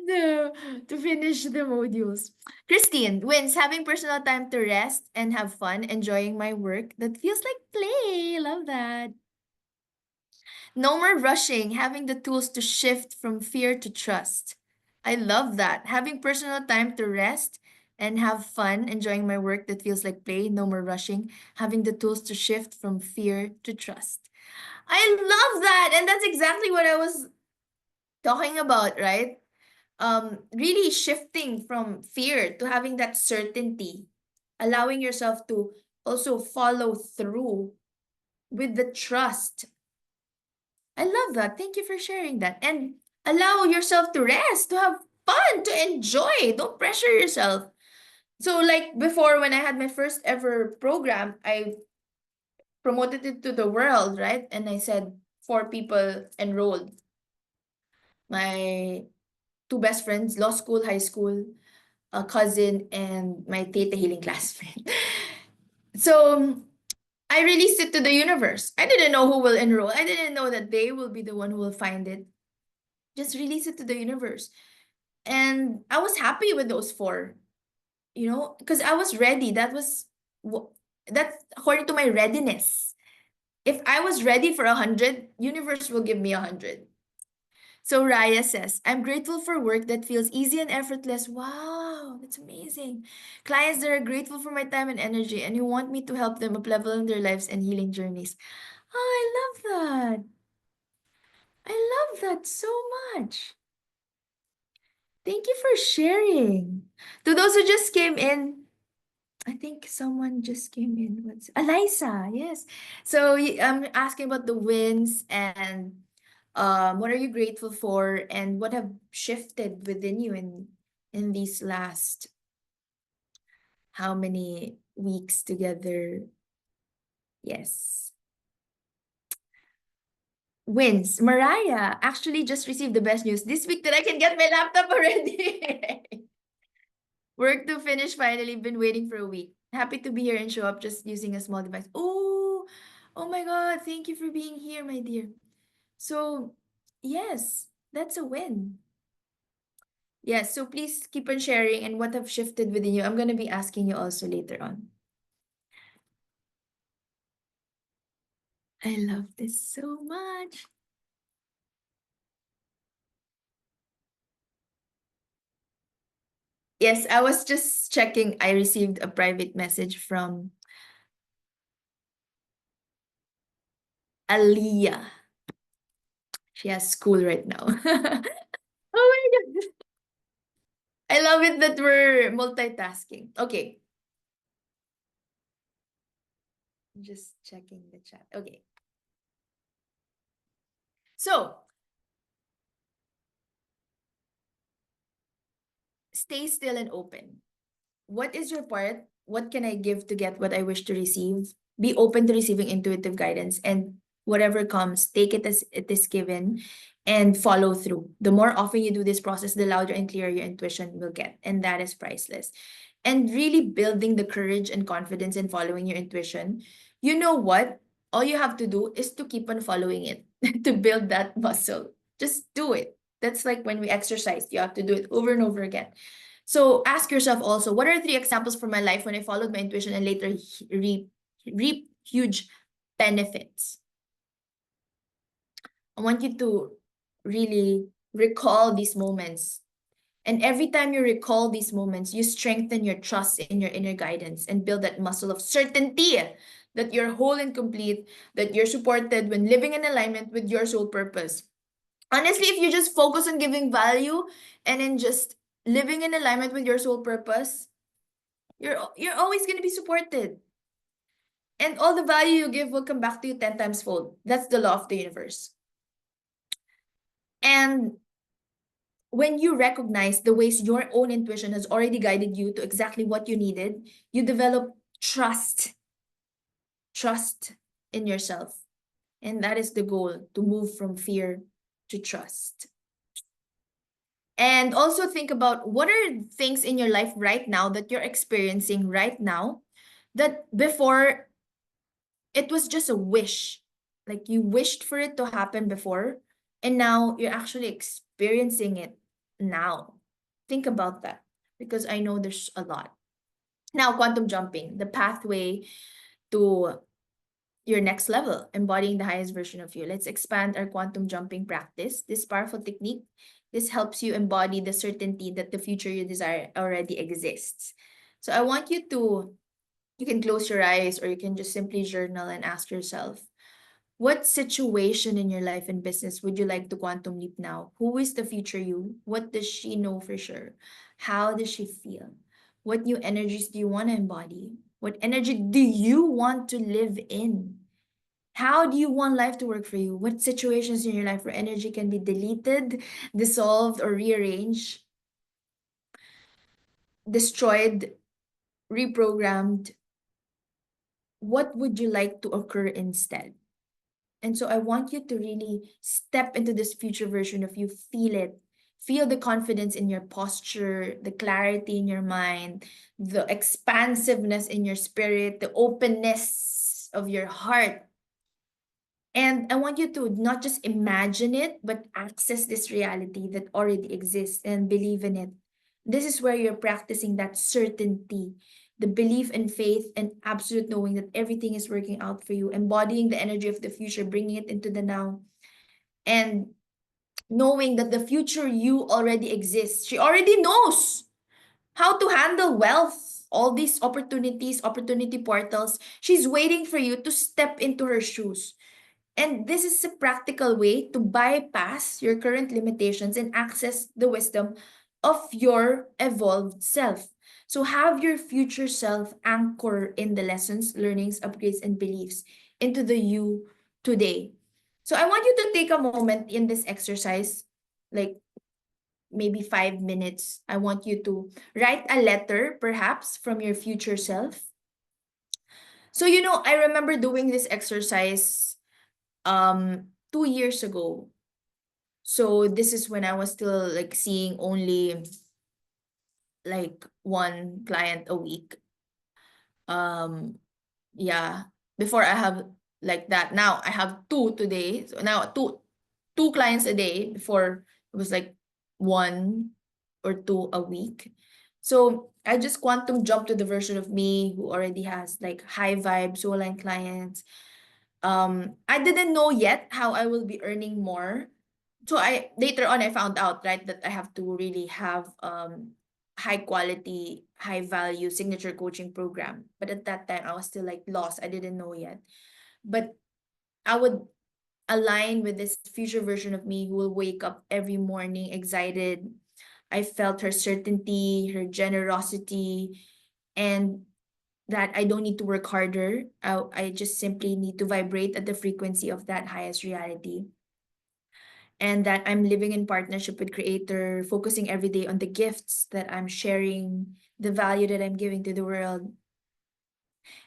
to finish the modules. Christine wins having personal time to rest and have fun, enjoying my work that feels like play. Love that. No more rushing, having the tools to shift from fear to trust. I love that. Having personal time to rest and have fun, enjoying my work that feels like play. No more rushing, having the tools to shift from fear to trust. I love that. And that's exactly what I was talking about, right? Really shifting from fear to having that certainty, allowing yourself to also follow through with the trust. I love that. Thank you for sharing that. And allow yourself to rest, to have fun, to enjoy. Don't pressure yourself. So, like before, when I had my first ever program, I promoted it to the world, right? And I said 4 people enrolled. My two best friends, law school, high school, a cousin, and my Tete Healing classmate. So I released it to the universe. I didn't know who will enroll. I didn't know that they will be the one who will find it. Just release it to the universe. And I was happy with those four, because I was ready. That's according to my readiness. If I was ready for 100, universe will give me 100. So Raya says, I'm grateful for work that feels easy and effortless. Wow, that's amazing. Clients that are grateful for my time and energy and who want me to help them up level in their lives and healing journeys. Oh, I love that. I love that so much. Thank you for sharing. To those who just came in, I think someone just came in. What's Eliza? Yes. So I'm asking about the wins and what are you grateful for and what have shifted within you in these last how many weeks together? Yes. Wins. Mariah actually just received the best news this week that I can get my laptop already. Work to finish finally. Been waiting for a week. Happy to be here and show up just using a small device. Oh my God. Thank you for being here, my dear. So, yes, that's a win. Yes, so please keep on sharing and what have shifted within you. I'm going to be asking you also later on. I love this so much. Yes, I was just checking. I received a private message from Aliyah. She has school right now. Oh my God. I love it that we're multitasking. Okay, just checking the chat. Okay. So, stay still and open. What is your part? What can I give to get what I wish to receive? Be open to receiving intuitive guidance and whatever comes, take it as it is given and follow through. The more often you do this process, the louder and clearer your intuition will get. And that is priceless. And really building the courage and confidence in following your intuition. You know what? All you have to do is to keep on following it to build that muscle. Just do it. That's like when we exercise, you have to do it over and over again. So ask yourself also, what are three examples from my life when I followed my intuition and later reap huge benefits? I want you to really recall these moments. And every time you recall these moments, you strengthen your trust in your inner guidance and build that muscle of certainty that you're whole and complete, that you're supported when living in alignment with your soul purpose. Honestly, if you just focus on giving value and then just living in alignment with your soul purpose, you're always going to be supported. And all the value you give will come back to you 10 times fold. That's the law of the universe. And when you recognize the ways your own intuition has already guided you to exactly what you needed, you develop trust in yourself. And that is the goal, to move from fear to trust. And also think about what are things in your life right now that you're experiencing right now that before it was just a wish. Like you wished for it to happen before, and now you're actually experiencing it now. Think about that because I know there's a lot. Now, quantum jumping, the pathway to your next level, embodying the highest version of you. Let's expand our quantum jumping practice. This powerful technique, this helps you embody the certainty that the future you desire already exists. So I want you can close your eyes or you can just simply journal and ask yourself, what situation in your life and business would you like to quantum leap now? Who is the future you? What does she know for sure? How does she feel? What new energies do you want to embody? What energy do you want to live in? How do you want life to work for you? What situations in your life where energy can be deleted, dissolved, or rearranged, destroyed, reprogrammed? What would you like to occur instead? And so I want you to really step into this future version of you, feel it, Feel the confidence in your posture, the clarity in your mind, the expansiveness in your spirit, the openness of your heart. And I want you to not just imagine it, but access this reality that already exists and believe in it. This is where you're practicing that certainty, the belief and faith and absolute knowing that everything is working out for you, embodying the energy of the future, bringing it into the now, and knowing that the future you already exists. She already knows how to handle wealth, all these opportunities, opportunity portals. She's waiting for you to step into her shoes. And this is a practical way to bypass your current limitations and access the wisdom of your evolved self. So have your future self anchor in the lessons, learnings, upgrades, and beliefs into the you today. So I want you to take a moment in this exercise, like maybe 5 minutes. I want you to write a letter, perhaps from your future self. So, I remember doing this exercise 2 years ago. So this is when I was still like seeing only like one client a week. Um yeah, before I have like that. Now I have two today. So now two clients a day. Before it was like one or two a week. So I just quantum jump to the version of me who already has like high vibe soul line clients. I didn't know yet how I will be earning more. So I later on I found out, right, that I have to really have high quality, high value signature coaching program. But at that time I was still like lost. I didn't know yet. But I would align with this future version of me who will wake up every morning excited. I felt her certainty, her generosity, and that I don't need to work harder. I just simply need to vibrate at the frequency of that highest reality. And that I'm living in partnership with Creator, focusing every day on the gifts that I'm sharing, the value that I'm giving to the world,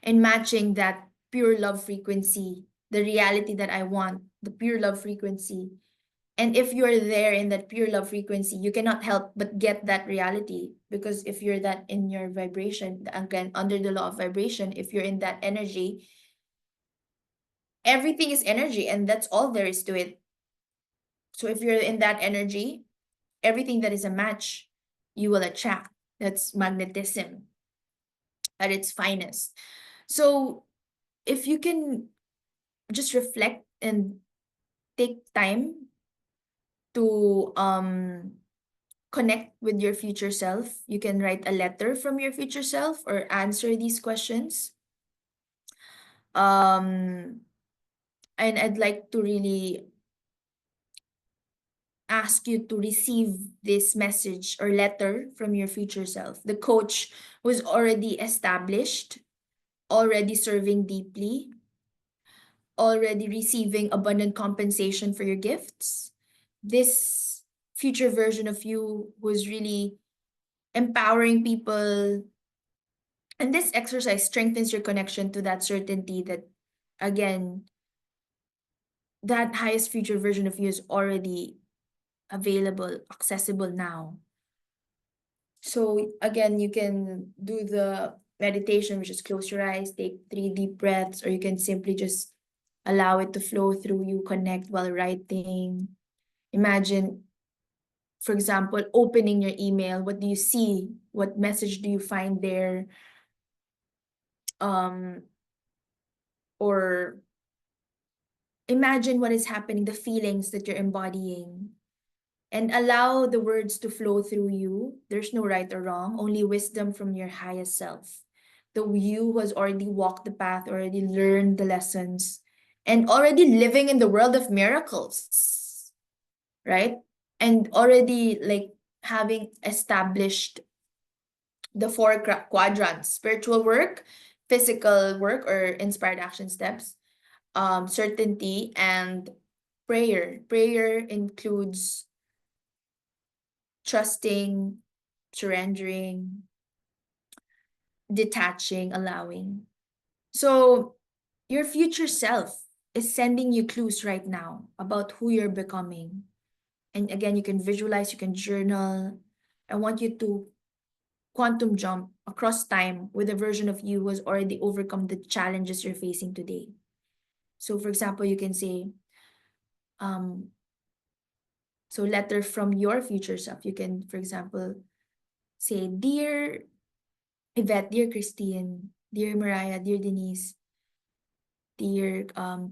and matching that pure love frequency, the reality that I want, the pure love frequency. And if you're there in that pure love frequency, you cannot help but get that reality. Because if you're that in your vibration, again, under the law of vibration, if you're in that energy, everything is energy, and that's all there is to it. So if you're in that energy, everything that is a match, you will attract. That's magnetism at its finest. So if you can just reflect and take time to connect with your future self, you can write a letter from your future self or answer these questions. And I'd like to really ask you to receive this message or letter from your future self. The coach was already established, already serving deeply, already receiving abundant compensation for your gifts. This future version of you was really empowering people. And this exercise strengthens your connection to that certainty that, again, that highest future version of you is already available, accessible now. So again, you can do the meditation, which is close your eyes, take 3 deep breaths, or you can simply just allow it to flow through you, connect while writing. Imagine, for example, opening your email. What do you see? What message do you find there? Um, or imagine what is happening, the feelings that you're embodying, and allow the words to flow through you. There's no right or wrong, only wisdom from your highest self. The you who has already walked the path, already learned the lessons, and already living in the world of miracles, right? And already like having established the four quadrants: spiritual work, physical work or inspired action steps, certainty, and prayer. Prayer includes trusting, surrendering, detaching, allowing. So your future self is sending you clues right now about who you're becoming. And again, you can visualize, you can journal. I want you to quantum jump across time with a version of you who has already overcome the challenges you're facing today. So, for example, you can say, um, so letter from your future self. You can, for example, say, Dear Yvette, dear Christine, dear Mariah, dear Denise, dear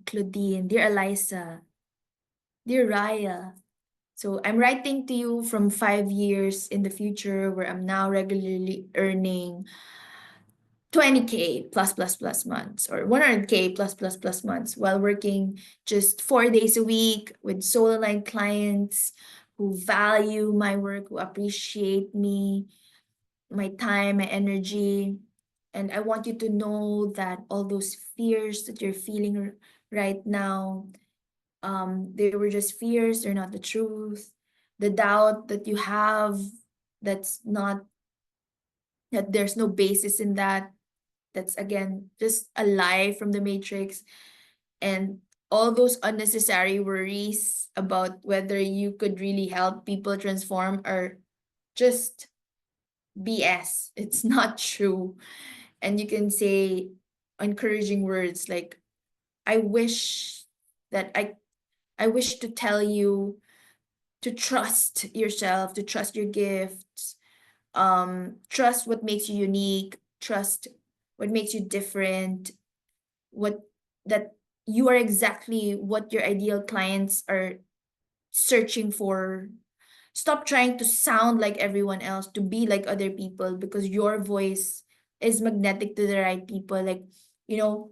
Claudine, dear Eliza, dear Raya. So I'm writing to you from 5 years in the future where I'm now regularly earning 20K plus months or 100K plus months while working just 4 days a week with soul aligned clients who value my work, who appreciate me, my time, my energy. And I want you to know that all those fears that you're feeling right now, they were just fears, they're not the truth. The doubt that you have, that's not, that there's no basis in that. That's again just a lie from the Matrix. And all those unnecessary worries about whether you could really help people transform are just BS. It's not true. And you can say encouraging words like, I wish that I wish to tell you to trust yourself, to trust your gifts, trust what makes you unique, trust what makes you different, what that you are exactly what your ideal clients are searching for. Stop trying to sound like everyone else, to be like other people, because your voice is magnetic to the right people. Like, you know,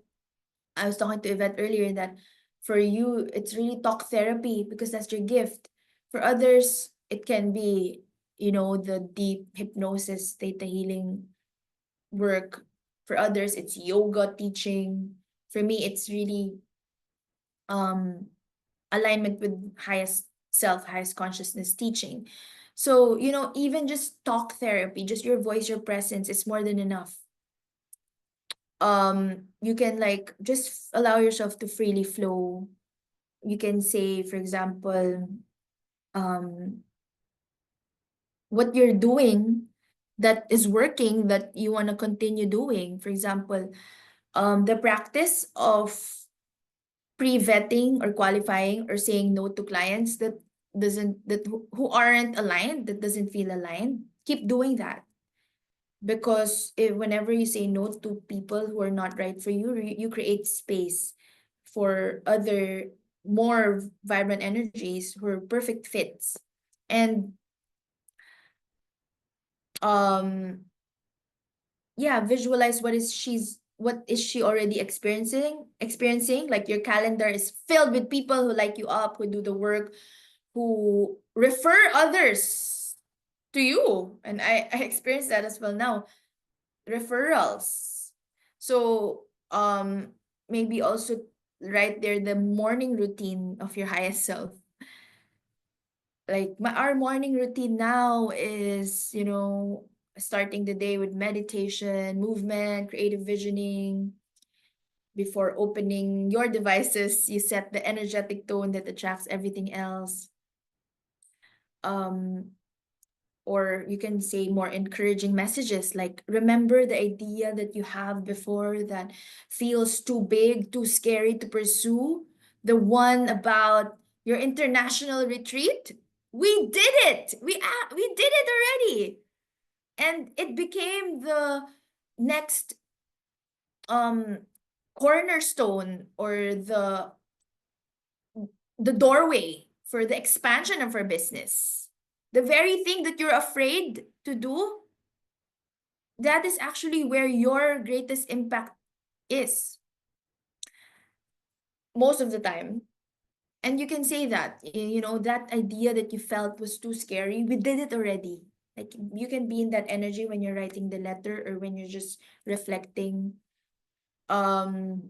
I was talking to Yvette earlier that for you, it's really talk therapy because that's your gift. For others, it can be, the deep hypnosis, theta healing work. For others, it's yoga teaching. For me, it's really um alignment with highest self, highest consciousness teaching. So, even just talk therapy, just your voice, your presence is more than enough. You can like just allow yourself to freely flow. You can say, for example, um what you're doing that is working, that you want to continue doing. For example, the practice of pre-vetting or qualifying or saying no to clients who aren't aligned, that doesn't feel aligned. Keep doing that, because whenever you say no to people who are not right for you, you create space for other more vibrant energies who are perfect fits. And um yeah, visualize what is she already experiencing. Like, your calendar is filled with people who like you up, who do the work, who refer others to you. And I experienced that as well now. Referrals. So maybe also right there the morning routine of your highest self. Like, our morning routine now is, starting the day with meditation, movement, creative visioning. Before opening your devices, you set the energetic tone that attracts everything else. Um, or you can say more encouraging messages like, remember the idea that you have before that feels too big, too scary to pursue, the one about your international retreat. We did it. We did it already, and it became the next um cornerstone, or the doorway for the expansion of our business. The very thing that you're afraid to do, that is actually where your greatest impact is most of the time. And you can say that, that idea that you felt was too scary, we did it already. Like, you can be in that energy when you're writing the letter or when you're just reflecting. Um,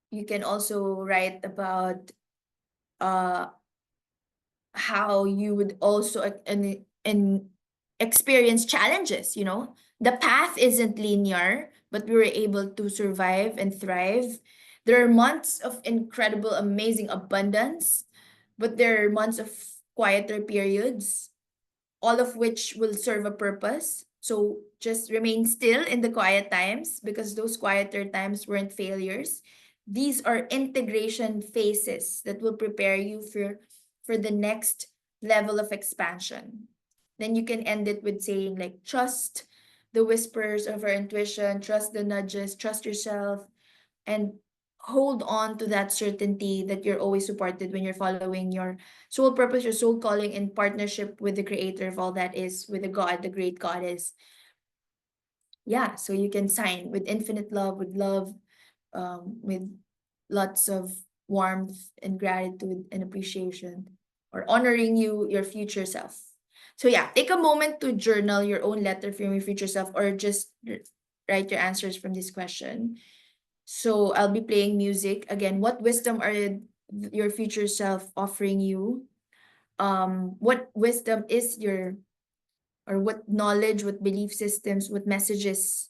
you can also write about uh how you would also and experience challenges. The path isn't linear, but we were able to survive and thrive. There are months of incredible, amazing abundance. but there are months of quieter periods, all of which will serve a purpose. So just remain still in the quiet times, because those quieter times weren't failures. These are integration phases that will prepare you for the next level of expansion. Then you can end it with saying, like, trust the whispers of our intuition, trust the nudges, trust yourself, and hold on to that certainty that you're always supported when you're following your soul purpose, your soul calling, in partnership with the creator of all that is, with the God, the great goddess. Yeah, so you can sign with infinite love, with love, with lots of warmth and gratitude and appreciation, or honoring you, your future self. So yeah, take a moment to journal your own letter from your future self, or just write your answers from this question. So I'll be playing music. Again, what wisdom are your future self offering you? What wisdom is your, or what knowledge, what belief systems, what messages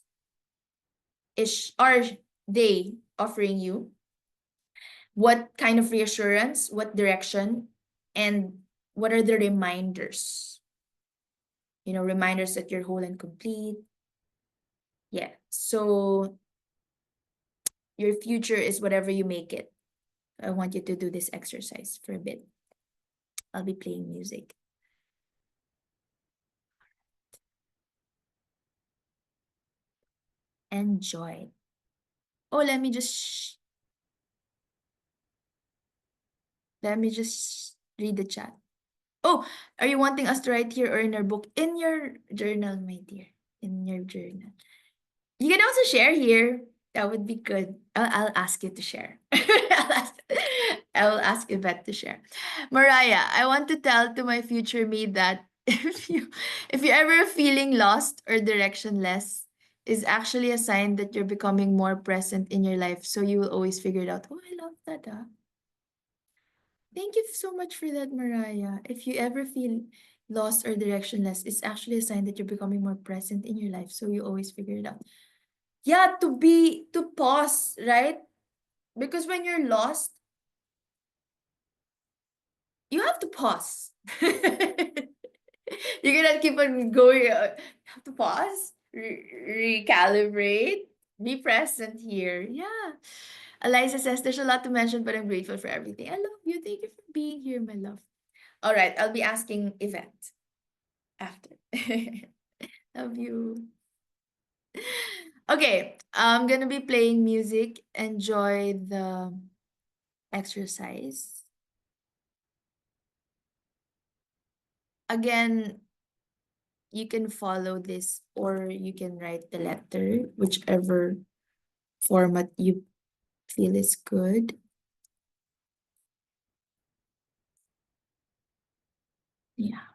are they offering you? What kind of reassurance, what direction, and what are the reminders? Reminders that you're whole and complete. Yeah. So your future is whatever you make it. I want you to do this exercise for a bit. I'll be playing music. Enjoy. Oh, let me just read the chat. Oh, are you wanting us to write here or in our book? In your journal, my dear. In your journal. You can also share here. That would be good. I'll ask you to share. I will ask Yvette to share. Mariah, I want to tell to my future me that if you're ever feeling lost or directionless, is actually a sign that you're becoming more present in your life. So you will always figure it out. Oh, I love that. Thank you so much for that, Mariah. If you ever feel lost or directionless, it's actually a sign that you're becoming more present in your life. So you always figure it out. Yeah, to pause, right? Because when you're lost, you have to pause. You cannot keep on going. You have to pause, recalibrate, be present here. Yeah. Eliza says, there's a lot to mention, but I'm grateful for everything. I love you. Thank you for being here, my love. All right, I'll be asking Yvette after. Love you. Okay, I'm gonna be playing music. Enjoy the exercise. Again, you can follow this or you can write the letter, whichever format you feel is good. Yeah.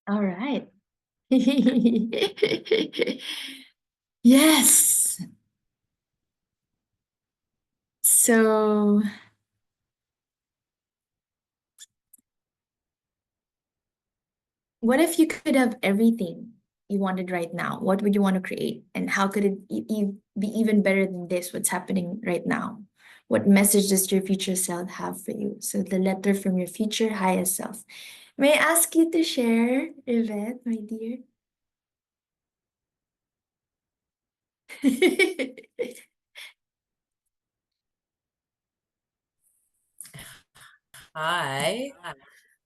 All right. Yes. So, what if you could have everything you wanted right now? What would you want to create? And how could it be even better than this, what's happening right now? What message does your future self have for you? So, the letter from your future highest self. May I ask you to share, Yvette, my dear? Hi.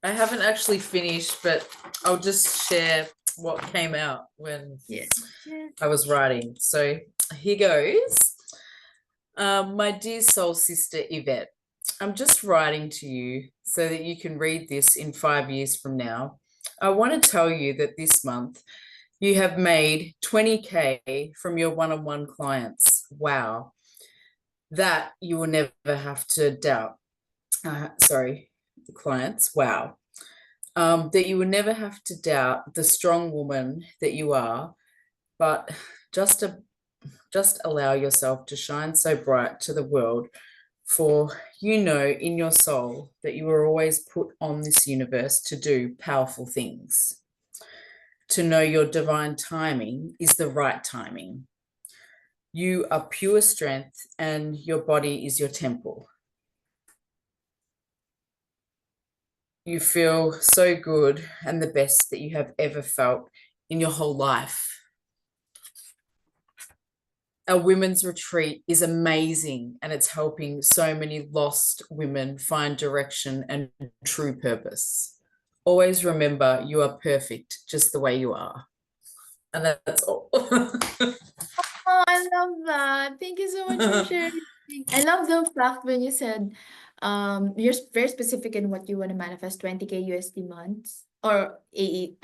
I haven't actually finished, but I'll just share what came out when Yes. Yes. I was writing. So here goes. My dear soul sister Yvette, I'm just writing to you so that you can read this in 5 years from now. I want to tell you that this month you have made 20K from your one-on-one clients. Wow. That you will never have to doubt. Sorry, clients. Wow. That you will never have to doubt the strong woman that you are, but just just allow yourself to shine so bright to the world, for you know in your soul that you were always put on this universe to do powerful things. To know your divine timing is the right timing. You are pure strength, and your body is your temple. You feel so good and the best that you have ever felt in your whole life. Our women's retreat is amazing, and it's helping so many lost women find direction and true purpose. Always remember you are perfect just the way you are. And that's all. Oh, I love that. Thank you so much for sharing. I love the fact when you said you're very specific in what you want to manifest, 20K USD months or AE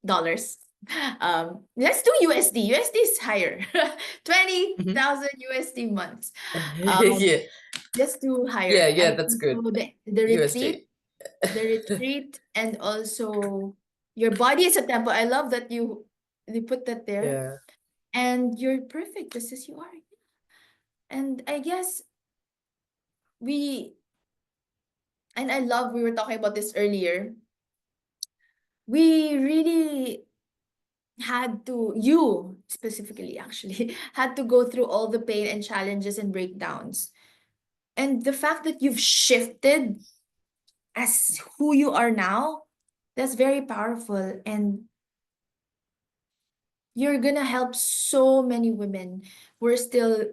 dollars. Let's do USD. USD is higher. 20,000 USD months. Um, Yeah. just to Yeah, hire. yeah, And that's good. also USD. the retreat, and also your body is a temple. I love that you put that there. Yeah. And you're perfect just as you are. And I guess we and I love we were talking about this earlier. We really had to, you specifically actually, had to go through all the pain and challenges and breakdowns. And the fact that you've shifted as who you are now, that's very powerful. And you're gonna help so many women who are still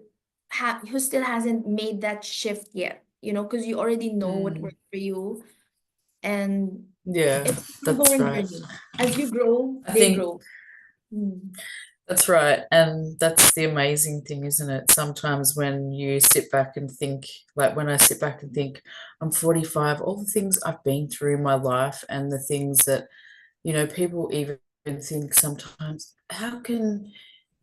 who still hasn't made that shift yet, because you already know what Mm, worked for you. And yeah, it's an that's ongoing right. journey. As you grow, I they think grow. Mm. that's right. And that's the amazing thing, isn't it? Sometimes when you sit back and think, like when I sit back and think, I'm 45, all the things I've been through in my life and the things that, people even think sometimes, how can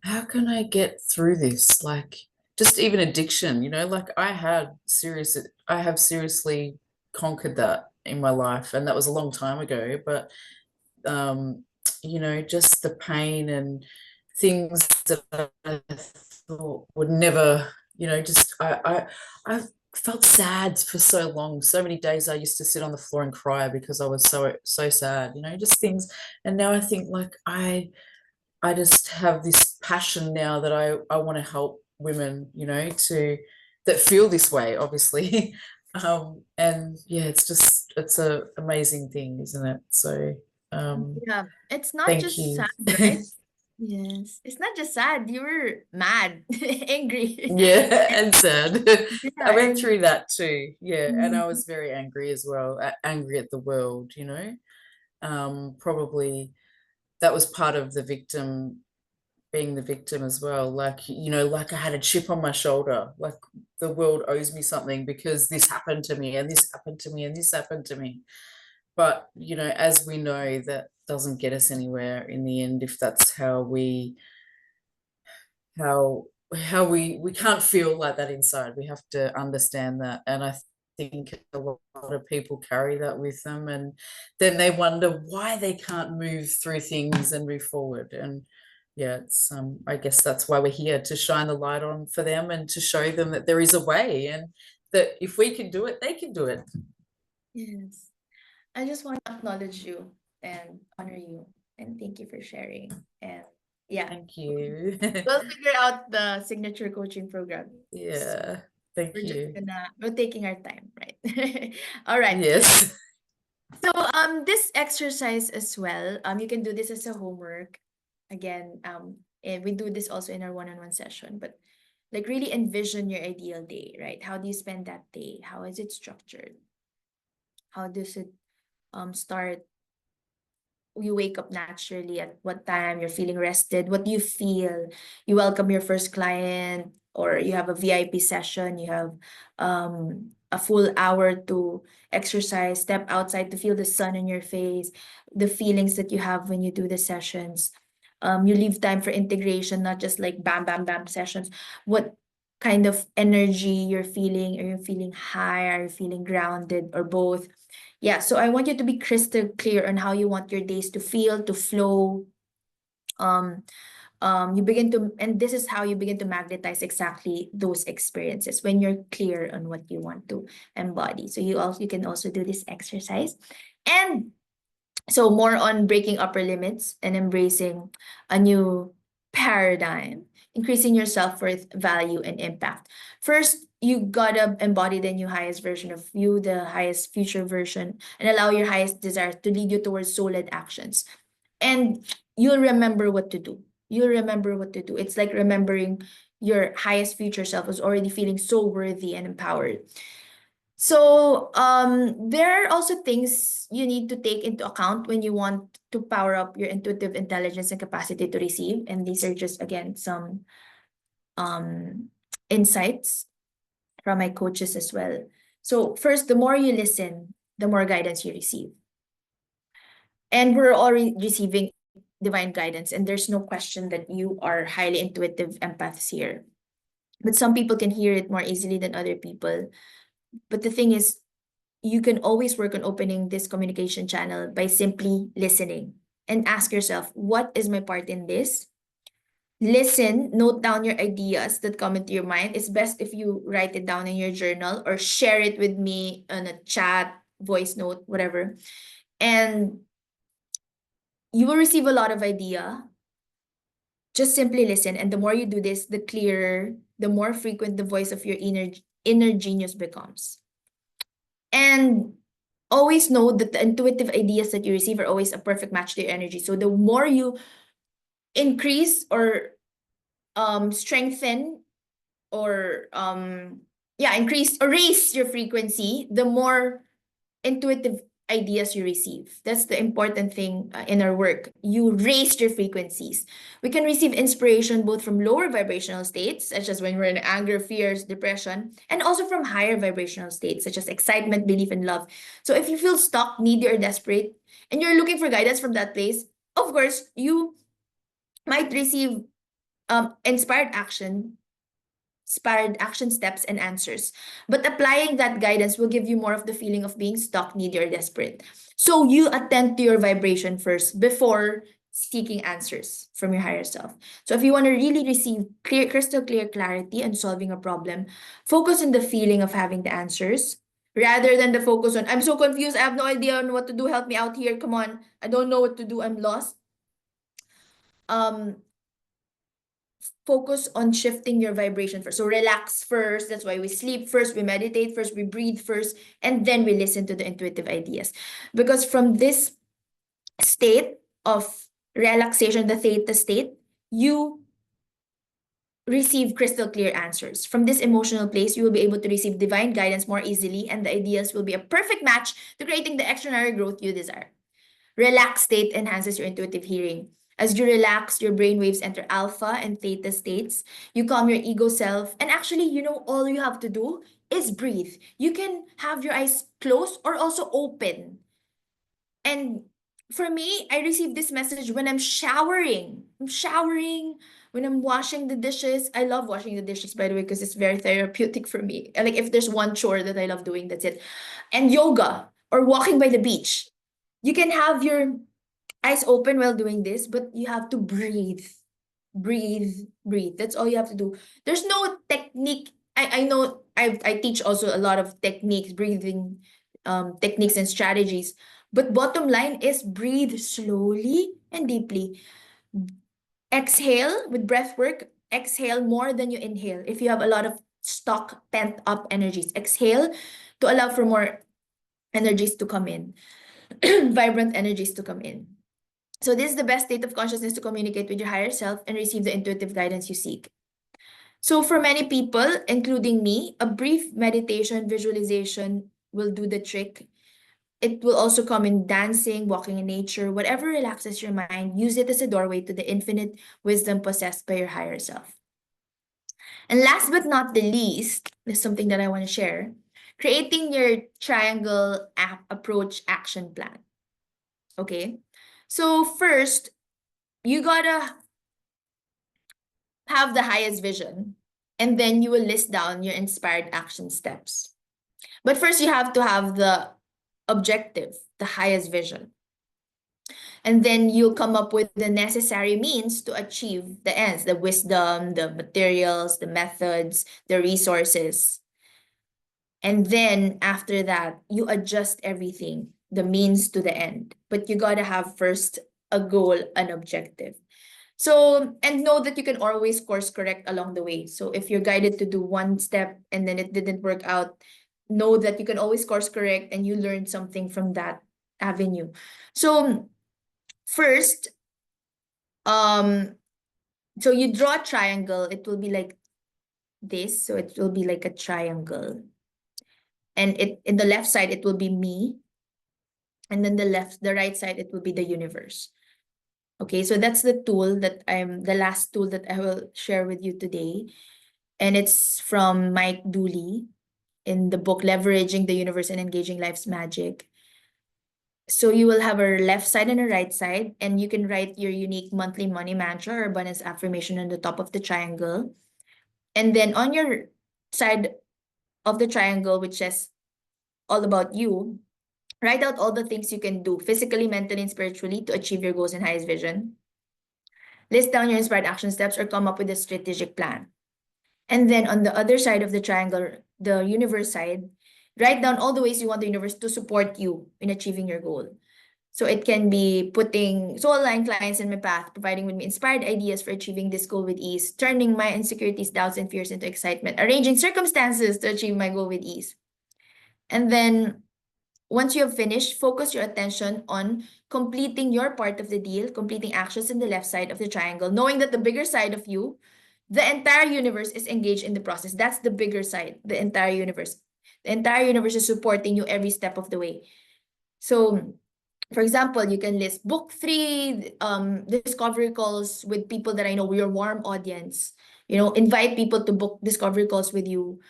I get through this? Like just even addiction, like I have seriously conquered that in my life, and that was a long time ago, but um, just the pain and things that I thought would never, just I felt sad for so long. So many days I used to sit on the floor and cry because I was so sad, just things. And now I think like I just have this passion now that I want to help women, that feel this way, obviously. And yeah, it's a amazing thing, isn't it? So, Yeah, it's not thank just you. sad, right? Yes, it's not just sad. You were mad, angry. Yeah, and sad. I Yeah, went and through that too. Yeah, and I mm, was very angry as well, angry at the world, Probably that was part of the victim being the victim as well. Like, like I had a chip on my shoulder, like the world owes me something because this happened to me and this happened to me and this happened to me. But, as we know, that doesn't get us anywhere in the end if that's how we can't feel like that inside. We have to understand that. And I think a lot of people carry that with them, and then they wonder why they can't move through things and move forward. And yeah, it's I guess that's why we're here, to shine the light on for them and to show them that there is a way, and that if we can do it, they can do it. yes, I just want to acknowledge you and honor you and thank you for sharing. And yeah, Thank you. we'll figure out the signature coaching program. So Yeah, thank you. we're taking our time, right? All right. Yes. So this exercise as well, you can do this as a homework. Again, and we do this also in our one-on-one session, but like really envision your ideal day, right? How do you spend that day? How is it structured? How does it start? You wake up naturally at what time? You're feeling rested. What do you feel? You welcome your first client, or you have a VIP session. You have a full hour to exercise, step outside to feel the sun in your face, the feelings that you have when you do the sessions. You leave time for integration, not just like bam, bam, bam sessions. What kind of energy you're feeling? Are you feeling high? Are you feeling grounded, or both? Yeah, so I want you to be crystal clear on how you want your days to feel, to flow. Um, you begin to, and this is how you begin to magnetize exactly those experiences when you're clear on what you want to embody. So you can also do this exercise. And so more on breaking upper limits and embracing a new paradigm, increasing your self-worth, value, and impact. First, you gotta embody the new highest version of you, the highest future version, and allow your highest desire to lead you towards solid actions. And you'll remember what to do. You'll remember what to do. It's like remembering your highest future self was already feeling so worthy and empowered. So there are also things you need to take into account when you want to power up your intuitive intelligence and capacity to receive. And these are just, again, some um, insights from my coaches as well. So first, the more you listen, the more guidance you receive. And we're already receiving divine guidance, and there's no question that you are highly intuitive empaths here. But some people can hear it more easily than other people. But the thing is, you can always work on opening this communication channel by simply listening and ask yourself, what is my part in this? Listen, note down your ideas that come into your mind. It's best if you write it down in your journal or share it with me on a chat, voice note, whatever. And you will receive a lot of idea. Just simply listen. And the more you do this, the clearer, the more frequent the voice of your inner genius becomes. And always know that the intuitive ideas that you receive are always a perfect match to your energy. So the more you increase or strengthen or increase or raise your frequency, the more intuitive ideas you receive. That's the important thing in our work. You raise your frequencies. We can receive inspiration both from lower vibrational states, such as when we're in anger, fears, depression, and also from higher vibrational states, such as excitement, belief, and love. So if you feel stuck, needy, or desperate, and you're looking for guidance from that place, of course, you might receive inspired action steps and answers. But applying that guidance will give you more of the feeling of being stuck, needy, or desperate. So you attend to your vibration first before seeking answers from your higher self. So if you want to really receive crystal clear clarity on solving a problem, focus on the feeling of having the answers rather than the focus on, I'm so confused, I have no idea on what to do, help me out here, come on, I don't know what to do, I'm lost. Focus on shifting your vibration first. So relax first. That's why we sleep first, we meditate first, we breathe first, and then we listen to the intuitive ideas. Because from this state of relaxation, the theta state, you receive crystal clear answers. From this emotional place, you will be able to receive divine guidance more easily, and the ideas will be a perfect match to creating the extraordinary growth you desire. Relaxed state enhances your intuitive hearing. As you relax, your brain waves enter alpha and theta states. You calm your ego self. And actually, all you have to do is breathe. You can have your eyes closed or also open. And for me, I receive this message when I'm showering. When I'm washing the dishes. I love washing the dishes, by the way, because it's very therapeutic for me. Like if there's one chore that I love doing, that's it. And yoga or walking by the beach. You can have your eyes open while doing this, but you have to breathe. Breathe, breathe. That's all you have to do. There's no technique. I know I teach also a lot of techniques, breathing techniques and strategies. But bottom line is breathe slowly and deeply. Exhale with breath work. Exhale more than you inhale. If you have a lot of stock pent up energies, exhale to allow for more energies to come in. Vibrant energies to come in. So this is the best state of consciousness to communicate with your higher self and receive the intuitive guidance you seek. So for many people, including me, a brief meditation visualization will do the trick. It will also come in dancing, walking in nature, whatever relaxes your mind. Use it as a doorway to the infinite wisdom possessed by your higher self. And last but not the least, there's something that I want to share. Creating your triangle approach action plan. Okay? So first, you gotta have the highest vision, and then you will list down your inspired action steps. But first, you have to have the objective, the highest vision. And then you'll come up with the necessary means to achieve the ends, the wisdom, the materials, the methods, the resources. And then after that, you adjust everything, the means to the end. But you gotta have first a goal, an objective. So, and know that you can always course correct along the way. So if you're guided to do one step and then it didn't work out, know that you can always course correct and you learned something from that avenue. So first, so you draw a triangle, it will be like this. So it will be like a triangle. And in the left side, it will be me. And then the right side, it will be the universe. Okay, so that's the last tool that I will share with you today. And it's from Mike Dooley in the book Leveraging the Universe and Engaging Life's Magic. So you will have a left side and a right side, and you can write your unique monthly money mantra or abundance affirmation on the top of the triangle. And then on your side of the triangle, which says all about you, write out all the things you can do physically, mentally, and spiritually to achieve your goals and highest vision. List down your inspired action steps or come up with a strategic plan. And then on the other side of the triangle, the universe side, write down all the ways you want the universe to support you in achieving your goal. So it can be putting soul-aligned clients in my path, providing with me inspired ideas for achieving this goal with ease, turning my insecurities, doubts, and fears into excitement, arranging circumstances to achieve my goal with ease. And then once you have finished, focus your attention on completing your part of the deal, completing actions in the left side of the triangle, knowing that the bigger side of you, the entire universe is engaged in the process. That's the bigger side, the entire universe. The entire universe is supporting you every step of the way. So, for example, you can list book 3 discovery calls with people that I know, your warm audience. Invite people to book discovery calls with you.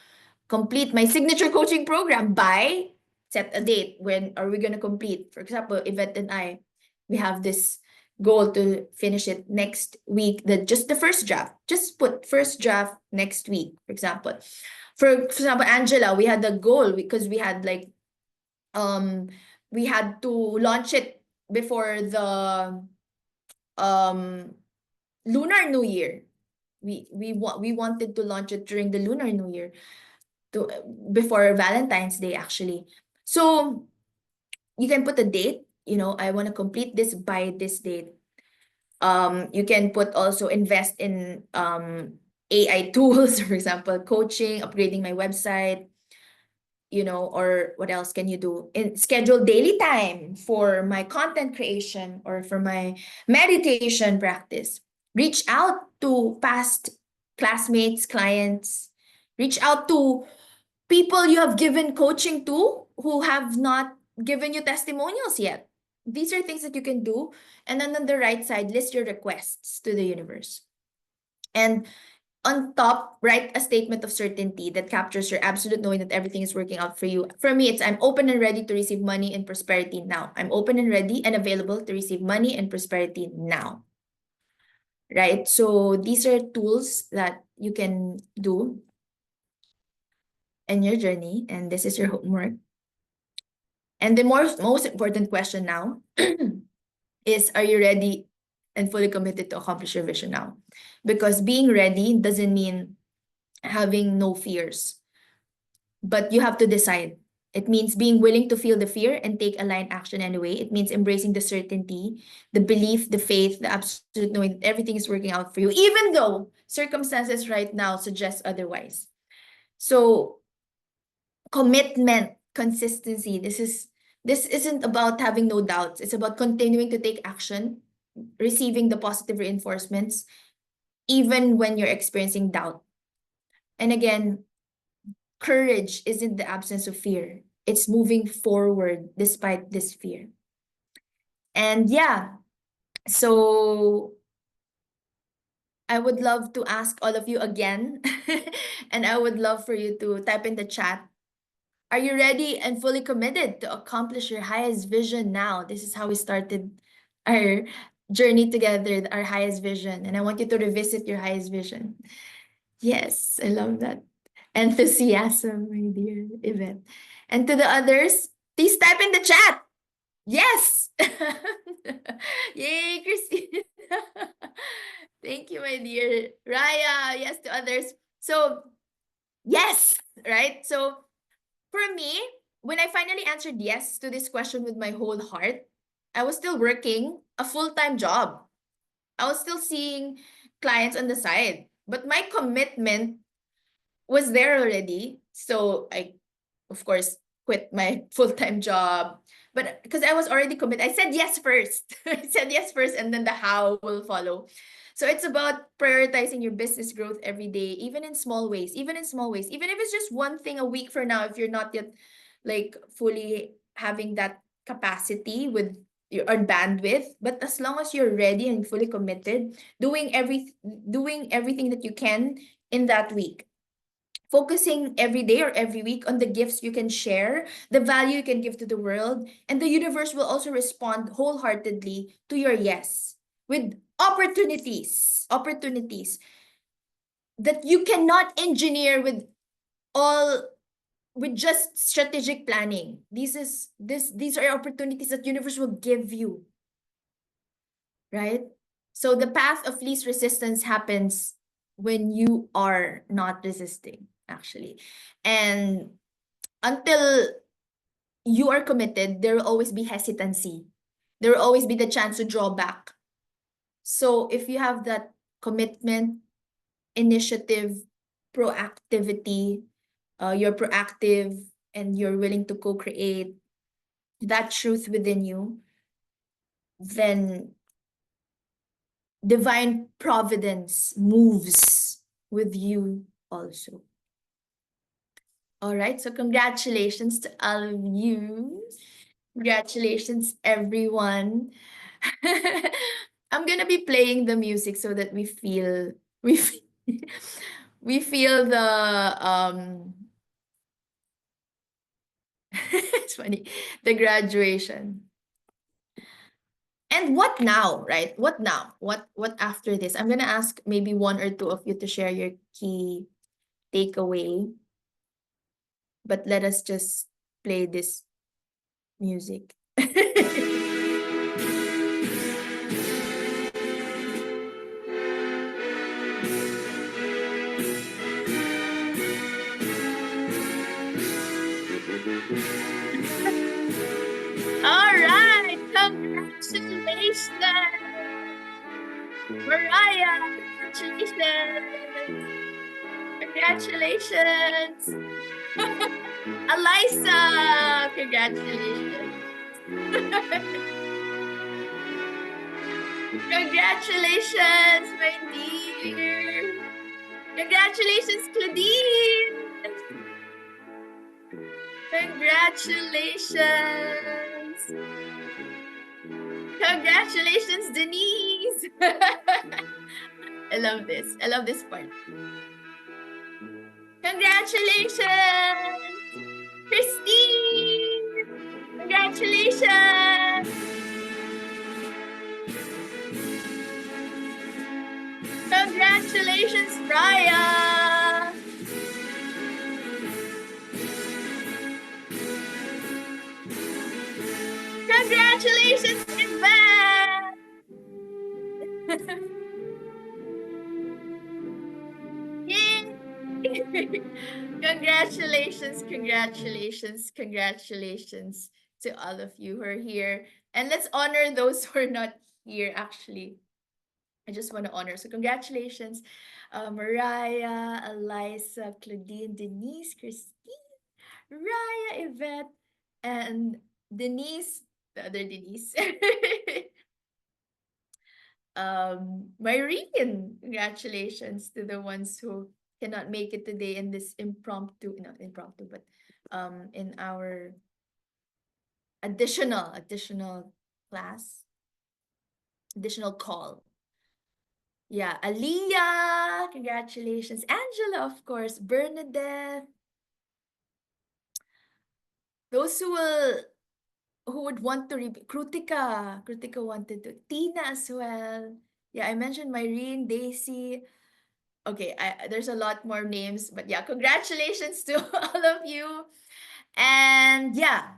Complete my signature coaching program by set a date. When are we going to complete? For example, Yvette and I, we have this goal to finish it next week. Just the first draft. Just put first draft next week, for example. For example, Angela, we had the goal because we had we had to launch it before the Lunar New Year. We wanted to launch it during the Lunar New Year, before Valentine's Day actually. So you can put a date, I want to complete this by this date. You can put also invest in AI tools, for example, coaching, upgrading my website, or what else can you do? Schedule daily time for my content creation or for my meditation practice. Reach out to past classmates, clients. Reach out to people you have given coaching to who have not given you testimonials yet. These are things that you can do. And then on the right side, list your requests to the universe. And on top, write a statement of certainty that captures your absolute knowing that everything is working out for you. For me, it's I'm open and ready to receive money and prosperity now. I'm open and ready and available to receive money and prosperity now. Right? So these are tools that you can do in your journey, and this is your homework. And the most important question now is, are you ready and fully committed to accomplish your vision now? Because being ready doesn't mean having no fears, but you have to decide. It means being willing to feel the fear and take aligned action anyway. It means embracing the certainty, the belief, the faith, the absolute knowing that everything is working out for you, even though circumstances right now suggest otherwise. So commitment, consistency, this isn't about having no doubts. It's about continuing to take action, receiving the positive reinforcements, even when you're experiencing doubt. And again, courage isn't the absence of fear. It's moving forward despite this fear. And yeah, so I would love to ask all of you again, and I would love for you to type in the chat. Are you ready and fully committed to accomplish your highest vision now? This is how we started our journey together, our highest vision. And I want you to revisit your highest vision. Yes, I love that. Enthusiasm, my dear Yvette. And to the others, please type in the chat. Yes. Yay, Christine. Thank you, my dear Raya. Yes, to others. So, yes, right? So, for me, when I finally answered yes to this question with my whole heart, I was still working a full-time job. I was still seeing clients on the side, but my commitment was there already. So I, of course, quit my full-time job. But because I was already committed, I said yes first. I said yes first, and then the how will follow. So it's about prioritizing your business growth every day, even in small ways, even if it's just one thing a week for now, if you're not yet like fully having that capacity with your bandwidth. But as long as you're ready and fully committed, doing everything that you can in that week. focusing every day or every week on the gifts you can share, the value you can give to the world, and the universe will also respond wholeheartedly to your yes with opportunities that you cannot engineer all with just strategic planning. These are opportunities that universe will give you, right? So the path of least resistance happens when you are not resisting, actually. And until you are committed, there will always be hesitancy. There will always be the chance to draw back. So if you have that commitment, initiative, proactivity, you're proactive and you're willing to co-create that truth within you, then divine providence moves with you also. All right, so congratulations to all of you. Congratulations, everyone. I'm gonna be playing the music so that we feel, we feel the it's funny, the graduation. And what now, right? What now? What after this? I'm gonna ask maybe one or two of you to share your key takeaway. But let us just play this music. All right, congratulations, Mariah. Congratulations. Congratulations. Eliza, congratulations. Congratulations, my dear. Congratulations, Claudine. Congratulations. Congratulations, Denise. I love this. I love this part. Congratulations, Christine. Congratulations. Congratulations, Raya. Congratulations, Yvette. Yay! Congratulations to all of you who are here. And let's honor those who are not here, actually. I just want to honor. So congratulations, Mariah, Eliza, Claudine, Denise, Christine, Raya, Yvette, and Denise, the other Denise. Myrene, congratulations to the ones who cannot make it today in this impromptu, not impromptu, but in our additional class, additional call. Yeah, Aliyah, congratulations. Angela, of course, Bernadette. Those who would want to repeat. Krutika wanted to. Tina as well. Yeah, I mentioned Myrene, Daisy. Okay, there's a lot more names, but yeah, congratulations to all of you. And yeah,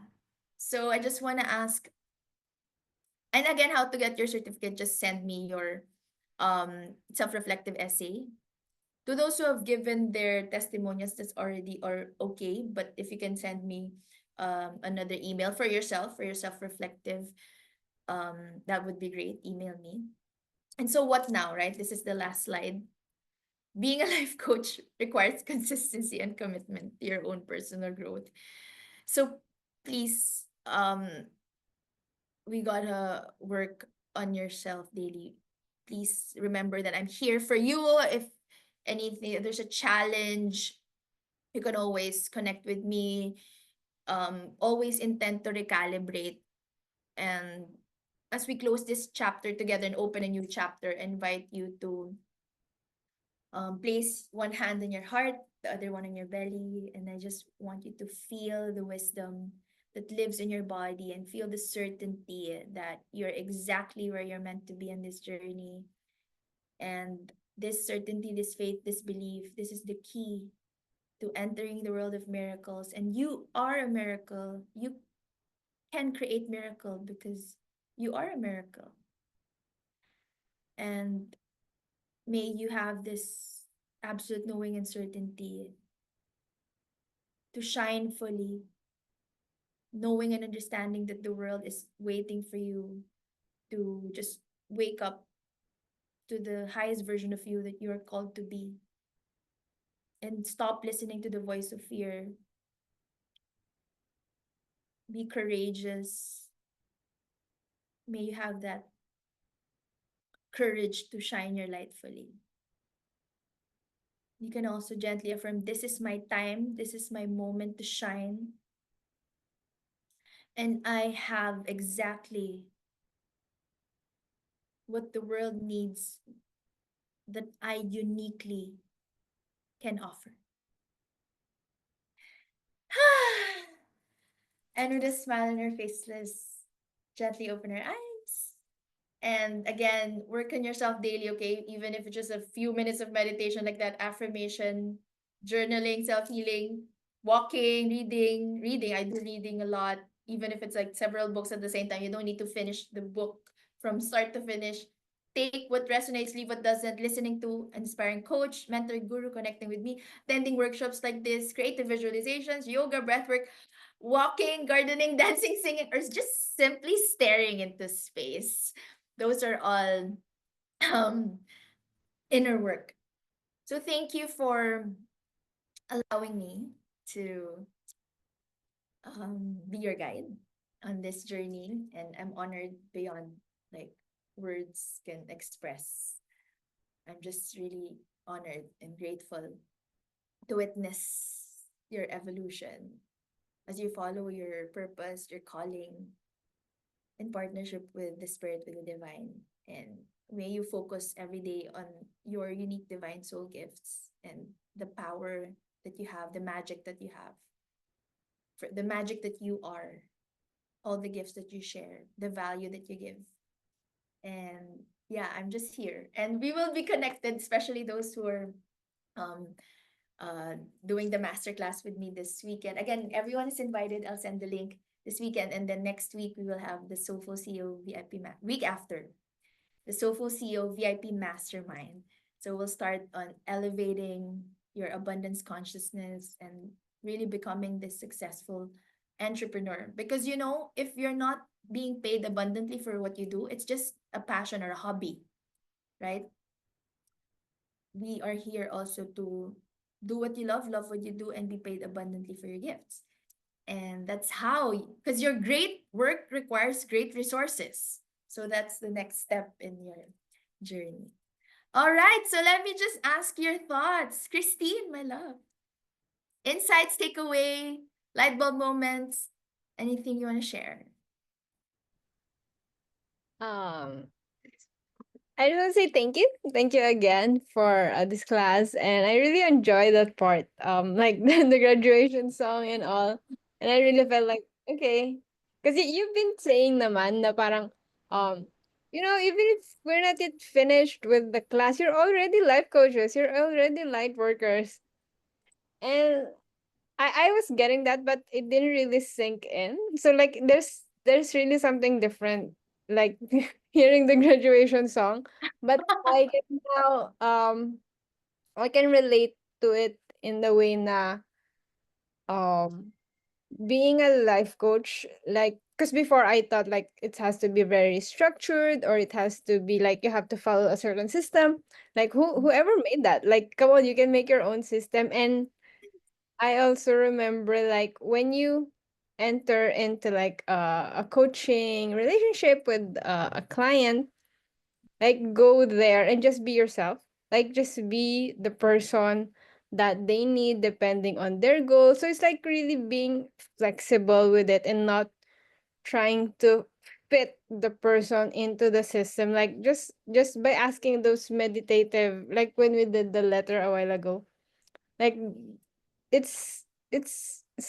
so I just want to ask, and again, how to get your certificate, just send me your self-reflective essay. To those who have given their testimonials, that's already or okay, but if you can send me another email for your self-reflective, that would be great. Email me. And so what now, right? This is the last slide. Being a life coach requires consistency and commitment to your own personal growth. So please, we gotta work on yourself daily. Please remember that I'm here for you. If anything, there's a challenge, you can always connect with me. Always intend to recalibrate. And as we close this chapter together and open a new chapter, invite you to Place one hand on your heart, the other one on your belly, and I just want you to feel the wisdom that lives in your body and feel the certainty that you're exactly where you're meant to be on this journey. And this certainty, this faith, this belief, this is the key to entering the world of miracles. And you are a miracle. You can create miracle because you are a miracle. And may you have this absolute knowing and certainty to shine fully, knowing and understanding that the world is waiting for you to just wake up to the highest version of you that you are called to be, and stop listening to the voice of fear. Be courageous. May you have that courage to shine your light fully. You can also gently affirm, this is my time, this is my moment to shine. And I have exactly what the world needs that I uniquely can offer. And with a smile on her face, let's gently open her eyes. And again, work on yourself daily, okay? Even if it's just a few minutes of meditation, like that affirmation, journaling, self healing, walking, reading. Reading, I do reading a lot, even if it's like several books at the same time. You don't need to finish the book from start to finish. Take what resonates, leave what doesn't. Listening to inspiring coach, mentor, guru, connecting with me, attending workshops like this, creative visualizations, yoga, breathwork, walking, gardening, dancing, singing, or just simply staring into space. Those are all um, inner work. So thank you for allowing me to be your guide on this journey, and I'm honored beyond like words can express. I'm just really honored and grateful to witness your evolution as you follow your purpose, your calling, in partnership with the spirit, with the divine. And may you focus every day on your unique divine soul gifts and the power that you have, the magic that you have, for the magic that you are, all the gifts that you share, the value that you give. And yeah, I'm just here. And we will be connected, especially those who are um doing the masterclass with me this weekend. Again, everyone is invited. I'll send the link this weekend. And then next week, we will have the Soulful CEO VIP, week after, the Soulful CEO VIP Mastermind. So we'll start on elevating your abundance consciousness and really becoming this successful entrepreneur. Because, you know, if you're not being paid abundantly for what you do, it's just a passion or a hobby, right? We are here also to do what you love what you do, and be paid abundantly for your gifts. And that's how, because your great work requires great resources. So that's the next step in your journey. All right, so let me just ask your thoughts. Christine, my love. Insights, takeaway, light bulb moments, anything you want to share? Um, I just want to say thank you. Thank you again for this class. And I really enjoyed that part. Like the graduation song and all. And I really felt like, okay. Because you've been saying naman na parang, um, even if we're not yet finished with the class, you're already life coaches. You're already light workers. And I was getting that, but it didn't really sink in. So like there's really something different, like hearing the graduation song. But I can now I can relate to it in the way na um being a life coach, like because before I thought like it has to be very structured, or it has to be like you have to follow a certain system. Like whoever made that, like come on, you can make your own system. And I also remember like when you enter into like a coaching relationship with a client, like go there and just be yourself. Like just be the person that they need depending on their goals. So it's like really being flexible with it and not trying to fit the person into the system, like just by asking those meditative, like when we did the letter a while ago, like it's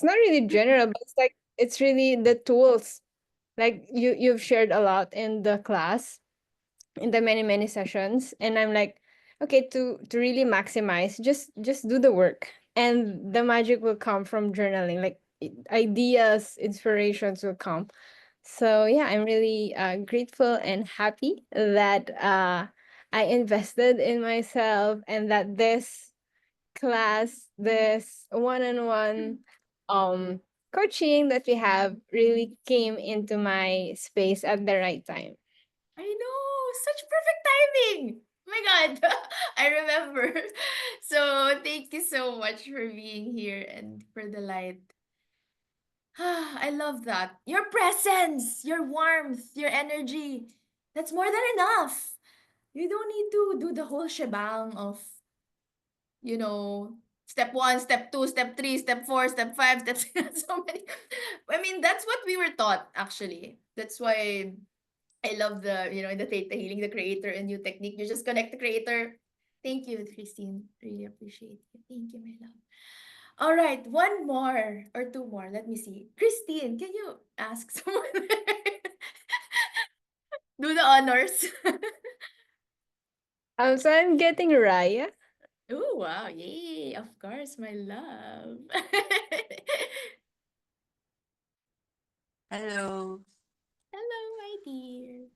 not really general, but it's like it's really the tools, like you've shared a lot in the class, in the many sessions, and I'm like, okay, to really maximize, just do the work, and the magic will come from journaling, like ideas, inspirations will come. So yeah, I'm really grateful and happy that I invested in myself, and that this class, this one-on-one coaching that we have really came into my space at the right time. I know, such perfect timing. Oh my God, I remember. So thank you so much for being here and for the light. I love that. Your presence, your warmth, your energy. That's more than enough. You don't need to do the whole shebang of, you know, step one, step two, step three, step four, step five, step so many. I mean, that's what we were taught actually. That's why I love the, the theta healing, the creator and new technique. You just connect the creator. Thank you, Christine. Really appreciate it. Thank you, my love. All right, one more or two more. Let me see. Christine, can you ask someone? Do the honors. So I'm getting Raya. Oh, wow. Yay. Of course, my love. Hello. Hello, my dear.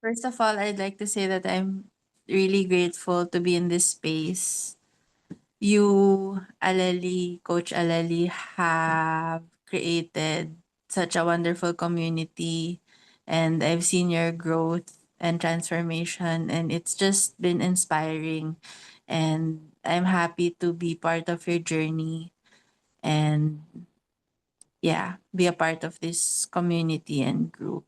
First of all, I'd like to say that I'm really grateful to be in this space. You, Aleli, Coach Aleli, have created such a wonderful community, and I've seen your growth and transformation, and it's just been inspiring. And I'm happy to be part of your journey and, yeah, be a part of this community and group.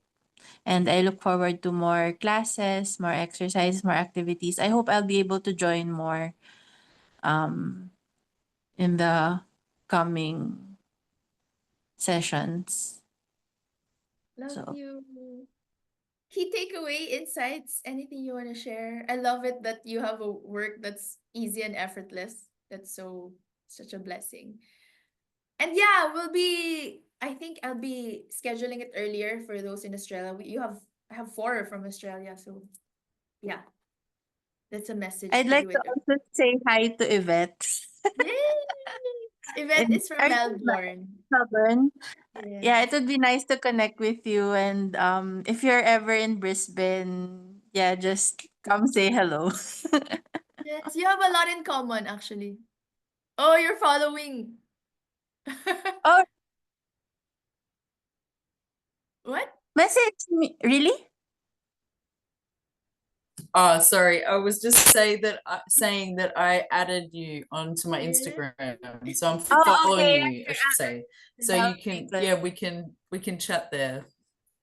And I look forward to more classes, more exercises, more activities. I hope I'll be able to join more um, in the coming sessions. Love So you. Key takeaway, insights, anything you want to share? I love it that you have a work that's easy and effortless. That's such a blessing. And yeah, I think I'll be scheduling it earlier for those in Australia. I have four from Australia, so yeah, that's a message I'd to like do to it. also say hi to Yvette. Yay! Yvette And is from are you Melbourne. stubborn? Yeah, it Yes. would be nice to connect with you. And if you're ever in Brisbane, yeah, just come say hello. Yes, you have a lot in common actually. Oh, you're following. Oh, What? message me. Really? Oh, sorry. I was just saying that I added you onto my Yeah. Instagram, so I'm Oh, following okay. you, I should say. So That you would be can, good. yeah, we can chat there.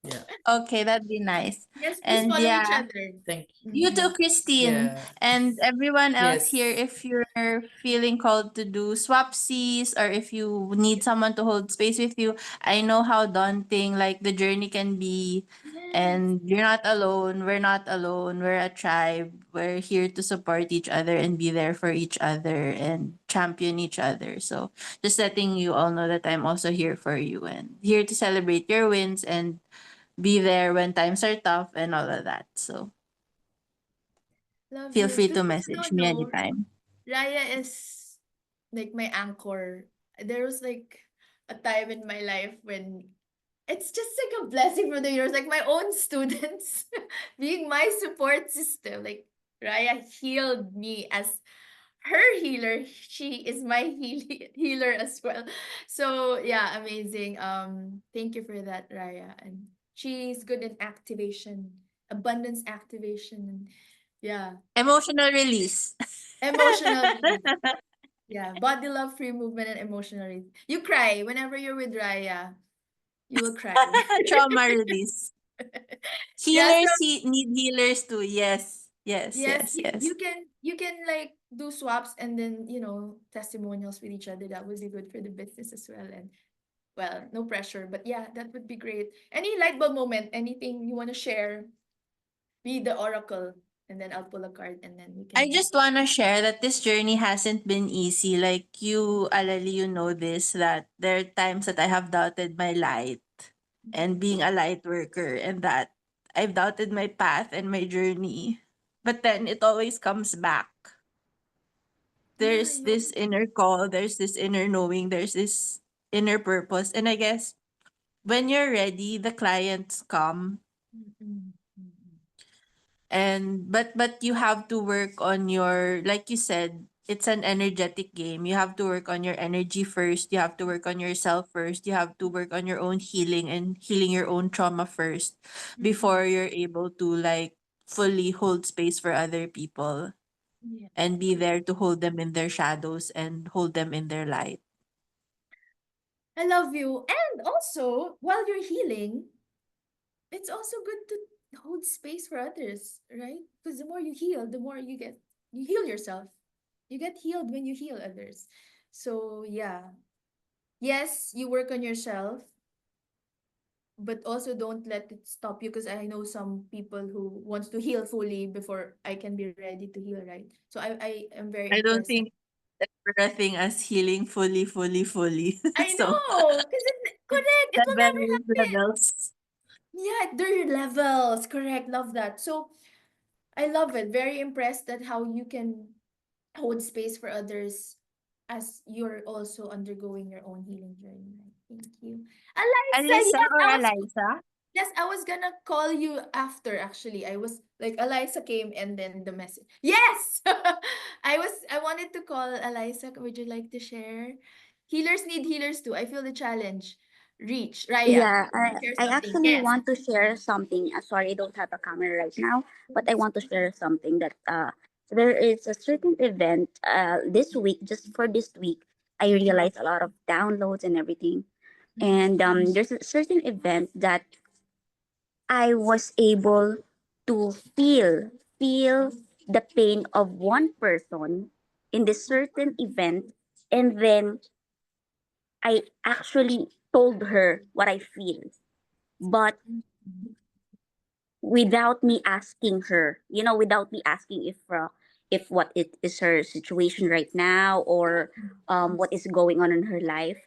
Yeah. Okay, that'd be nice. Yes, please And follow each yeah, other. Thank you. you Mhm. too, Christine. Yeah. And everyone else here, Yes. if you're feeling called to do swapsies, or if you need someone to hold space with you, I know how daunting like the journey can be. Yes. And you're not alone. We're not alone. We're a tribe. We're here to support each other and be there for each other and champion each other. So just letting you all know that I'm also here for you and here to celebrate your wins and be there when times are tough and all of that. So Love feel you. free To to those who message don't me know, anytime. Raya is like my anchor. There was like a time in my life when it's just like a blessing from the universe, like my own students being my support system. Like Raya healed me as her healer. She is my healer as well. So yeah, amazing. Thank you for that, Raya. And she's good in activation, abundance activation, and yeah, Emotional release. emotional release. Yeah, body love, free movement, and emotional release. You cry whenever you're with Raya. You will cry. Trauma release. Yeah, so Healers need healers too. Yes. Yes, yes, yes, yes. you can like do swaps and then testimonials with each other. That would be good for the business as well. And well, no pressure, but yeah, that would be great. Any light bulb moment, anything you want to share? Be the oracle, and then I'll pull a card, and then we I can. just want to share that this journey hasn't been easy. Like you, Alali, you know this, that there are times that I have doubted my light and being a light worker, and that I've doubted my path and my journey. But then it always comes back. Yeah, I There's know. this inner call, there's this inner knowing, there's this inner purpose. And I guess when you're ready, the clients come. Mm-mm, mm-mm. And but you have to work on your, like you said, it's an energetic game. You have to work on your energy first. You have to work on yourself first. You have to work on your own healing and healing your own trauma first Mm-mm. before you're able to like fully hold space for other people Yeah. and be there to hold them in their shadows and hold them in their light. I love you. And also, while you're healing, it's also good to hold space for others, right? Because the more you heal, the more you heal yourself. You get healed when you heal others. So, yeah. Yes, you work on yourself, but also don't let it stop you because I know some people who wants to heal fully before I can be ready to heal, right? So I am very I don't impressed. think there's a thing as healing fully. I So know, because correct, it will never levels, happen. levels. Yeah, there are levels. Correct. Love that. So I love it. Very impressed at how you can hold space for others as you're also undergoing your own healing journey. Right? Thank you. Eliza, Alyssa yes, or Eliza? I was gonna call you after actually. I was like Eliza came and then the message. Yes! I wanted to call Eliza. Would you like to share? Healers need healers too. I feel the challenge. Reach. Raya. Yeah, Share I something. actually Yes. want to share something. Sorry, I don't have a camera right now, but I want to share something that there is a certain event this week, just for this week, I realized a lot of downloads and everything. Mhm. And there's a certain event that I was able to feel the pain of one person in this certain event, and then I actually told her what I feel. But without me asking her, without me asking if what it is her situation right now, or what is going on in her life.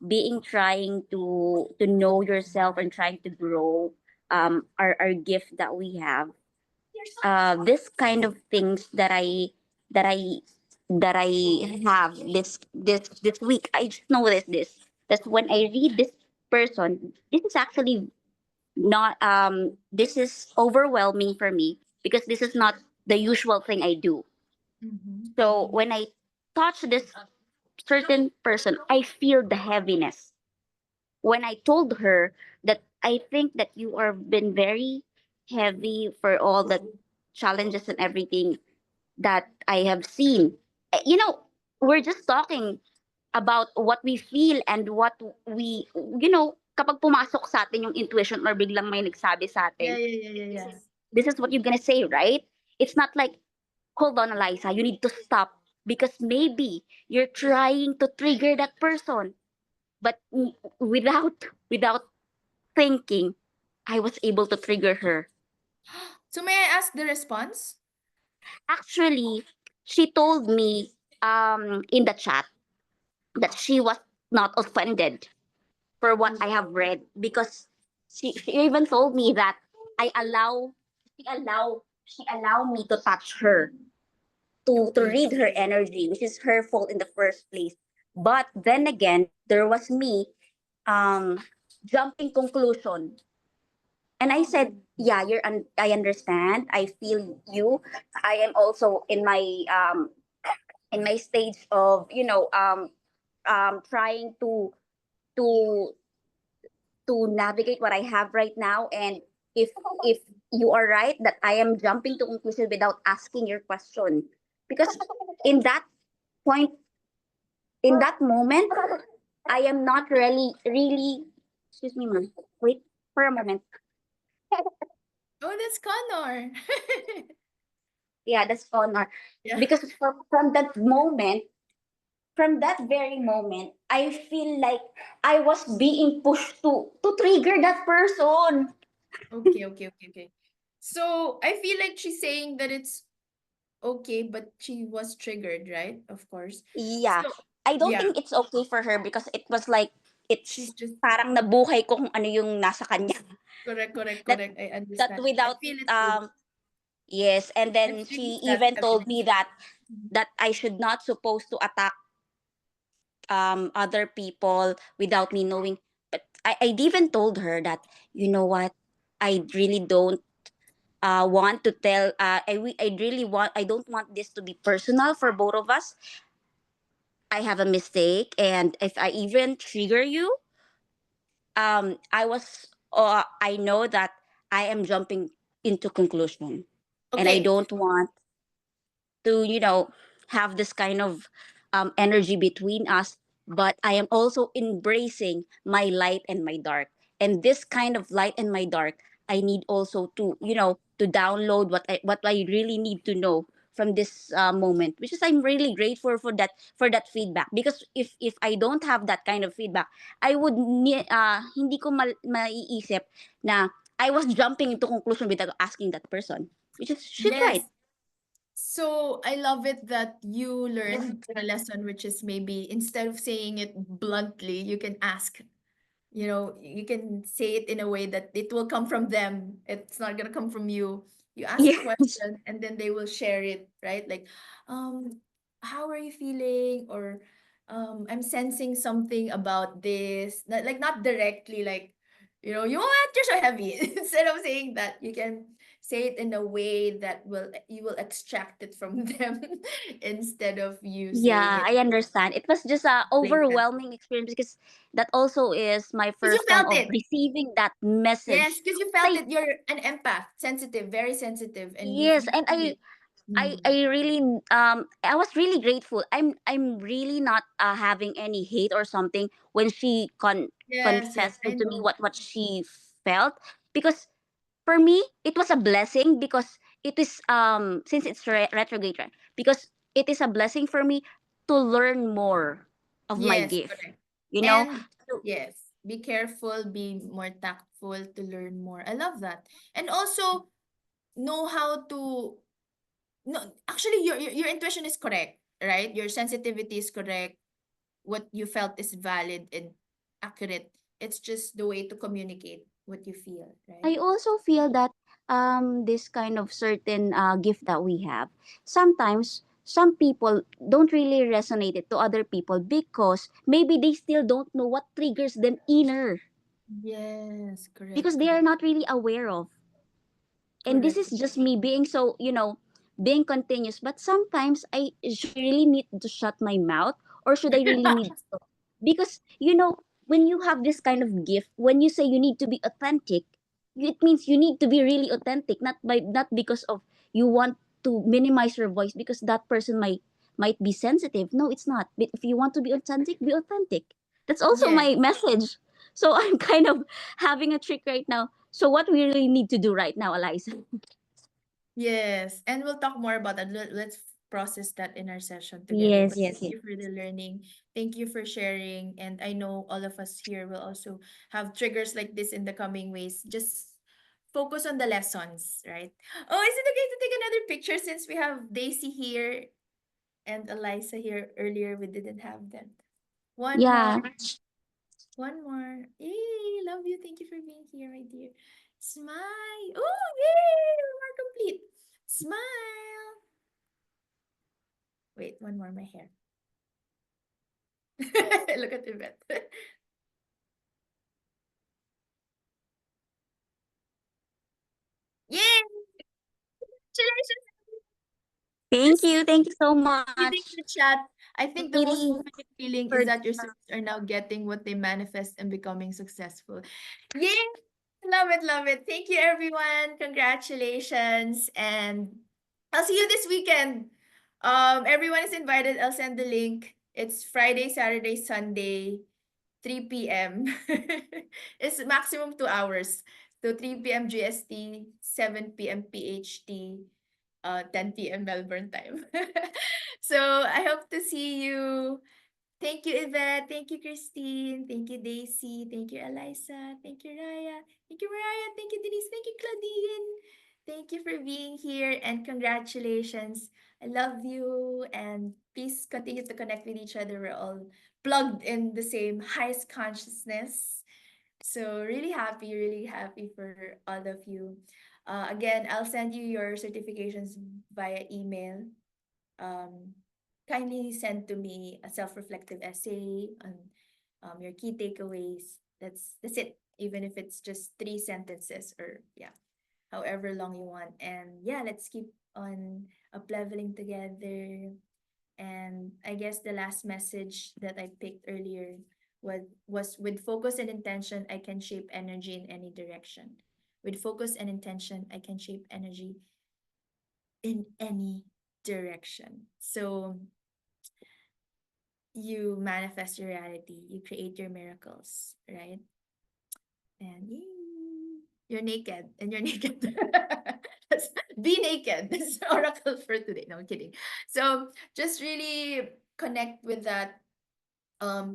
Being trying to know yourself and trying to grow, our gift that we have, this kind of things that I that I have this week. I just noticed this. That's when I read this person. This is actually not this is overwhelming for me because this is not the usual thing I do. Mhm. So when I touch this certain person, I feel the heaviness. When I told her that I think that you are been very heavy for all the challenges and everything that I have seen. We're just talking about what we feel and what we, kapag pumasok sa atin yung intuition or biglang may nagsabi sa Yeah, atin, yeah, yeah, yeah, this yeah. is, this is what you're gonna say, right? It's not like, hold on, Eliza, you need to stop because maybe you're trying to trigger that person. But without thinking, I was able to trigger her. So may I ask the response? Actually, she told me in the chat that she was not offended for what I have read because she even told me that I allow she allow me to touch her, to Okay. read her energy, which is her fault in the first place. But then again, there was me um jumping conclusion. And I said, yeah, I understand. I feel you. I am also in my stage of, trying to to navigate what I have right now. And if you are right that I am jumping to conclusion without asking your question, because in that point, in that moment, I am not really. Excuse me, ma'am. Wait for a moment. Oh, that's Connor. Yeah, that's honor. Yeah. Because from that very moment, I feel like I was being pushed to trigger that person. Okay. So I feel like she's saying that it's okay, but she was triggered, right? Of course. Yeah. So I don't yeah, think it's okay for her because it was like she's it's just parang nabuhay ko kung ano yung nasa kanya. correct. That I that understand. I without feel it's good. yes, and then It's really she sad even that told way. me that Mhm. I should not supposed to attack other people without me knowing. But I even told her that, you know what, I really don't want to tell I really want I don't want this to be personal for both of us. I have a mistake, and if I even trigger you, I know that I am jumping into conclusion, and I Okay. don't want to have this kind of energy between us, but I am also embracing my light and my dark, and this kind of light and my dark, I need also to to download what I really need to know from this moment, which is I'm really grateful for that feedback, because if I don't have that kind of feedback, I would hindi ko maiisip na I was jumping into conclusion without asking that person, which is she's Yes. right. So I love it that you learned a lesson, which is maybe instead of saying it bluntly, you can ask. You can say it in a way that it will come from them. It's not gonna come from you. You ask a Yes. question and then they will share it, right? Like, how are you feeling? Or I'm sensing something about this. Like not directly, like, you what, you're so heavy. Instead of saying that, you can say it in a way that you will extract it from them instead of you saying Yeah, it I understand. It was just a blatant. overwhelming experience because that also is my Because you first time felt of it. receiving that Yes, message. because you felt I it. You're an empath, sensitive, very sensitive, and you yes, feel and it. Mm. I really I was really grateful. I'm really not having any hate or something when she Yes, confessed I to me know. what she felt, because for me it was a blessing, because it is since it's retrograde, right? Because it is a blessing for me to learn more of my Yes, gift, correct. you know. And So, yes, be careful, be more tactful to learn more. I love that. And also know how to no, actually your intuition is correct, right? Your sensitivity is correct. What you felt is valid and accurate. It's just the way to communicate what you feel, right? I also feel that this kind of certain gift that we have, sometimes some people don't really resonate it to other people because maybe they still don't know what triggers them inner, Yes, because correct, they are correct, not really aware of. And this correct. is just me being so, being continuous, but sometimes I should I really need to shut my mouth, or should I really need to, because when you have this kind of gift, when you say you need to be authentic, it means you need to be really authentic, not because of you want to minimize your voice because that person might be sensitive. No, it's not. But if you want to be authentic. That's also Yes. my message. So I'm kind of having a trick right now. So what we really need to do right now, Eliza? Yes, and we'll talk more about that. Let's process that in our session together. Yes, But yes, thank yes. you for the learning. Thank you for sharing. And I know all of us here will also have triggers like this in the coming ways. Just focus on the lessons, right? Oh, is it okay to take another picture since we have Daisy here and Eliza here earlier? We didn't have them. One more. Yeah. One more. Yay, love you. Thank you for being here, my dear. Smile. Oh, yay, we're complete. Smile. Wait, one more, my hair. Look at Yvette. Yay! Congratulations. Thank Just you. Thank you so reading much. the chat. I think the most Really fulfilling feeling is for that your students are now getting what they manifest and becoming successful. Yay! Love it, love it. Thank you, everyone. Congratulations. And I'll see you this weekend. Everyone is invited. I'll send the link. It's Friday, Saturday, Sunday, 3 p.m. It's maximum 2 hours. So 3 p.m. GST, 7 p.m. PHT. 10 p.m. Melbourne time. So I hope to see you. Thank you, Yvette. Thank you, Christine. Thank you, Daisy. Thank you, Eliza. Thank you, Raya. Thank you, Mariah. Thank you, Denise. Thank you, Claudine. Thank you for being here and congratulations. I love you and please continue to connect with each other. We're all plugged in the same highest consciousness. So really happy for all of you. Again, I'll send you your certifications via email. Kindly send to me a self-reflective essay on your key takeaways. That's it. Even if it's just 3 sentences or yeah, however long you want. And yeah, let's keep on up leveling together. And I guess the last message that I picked earlier was with focus and intention, I can shape energy in any direction. With focus and intention, I can shape energy in any direction. So you manifest your reality, you create your miracles, right? And you're naked and you're naked. Be naked. That's the oracle for today. No, I'm kidding. So just really connect with that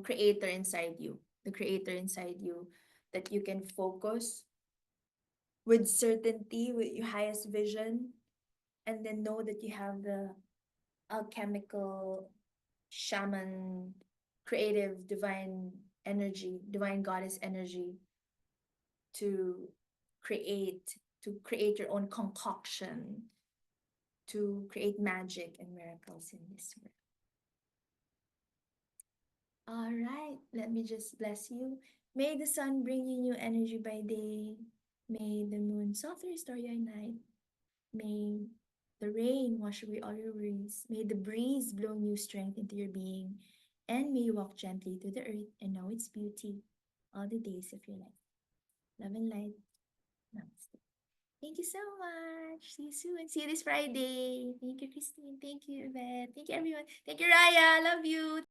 creator inside you, the creator inside you that you can focus with certainty, with your highest vision, and then know that you have the alchemical shaman, creative, divine energy, divine goddess energy to create, to create your own concoction, to create magic and miracles in this world. All right, let me just bless you. May the sun bring you new energy by day. May the moon softly restore your night. May the rain wash away all your worries. May the breeze blow new strength into your being. And may you walk gently through the earth and know its beauty all the days of your life. Love and light. Namaste. Thank you so much. See you soon. See you this Friday. Thank you, Christine. Thank you, Yvette. Thank you, everyone. Thank you, Raya. Love you.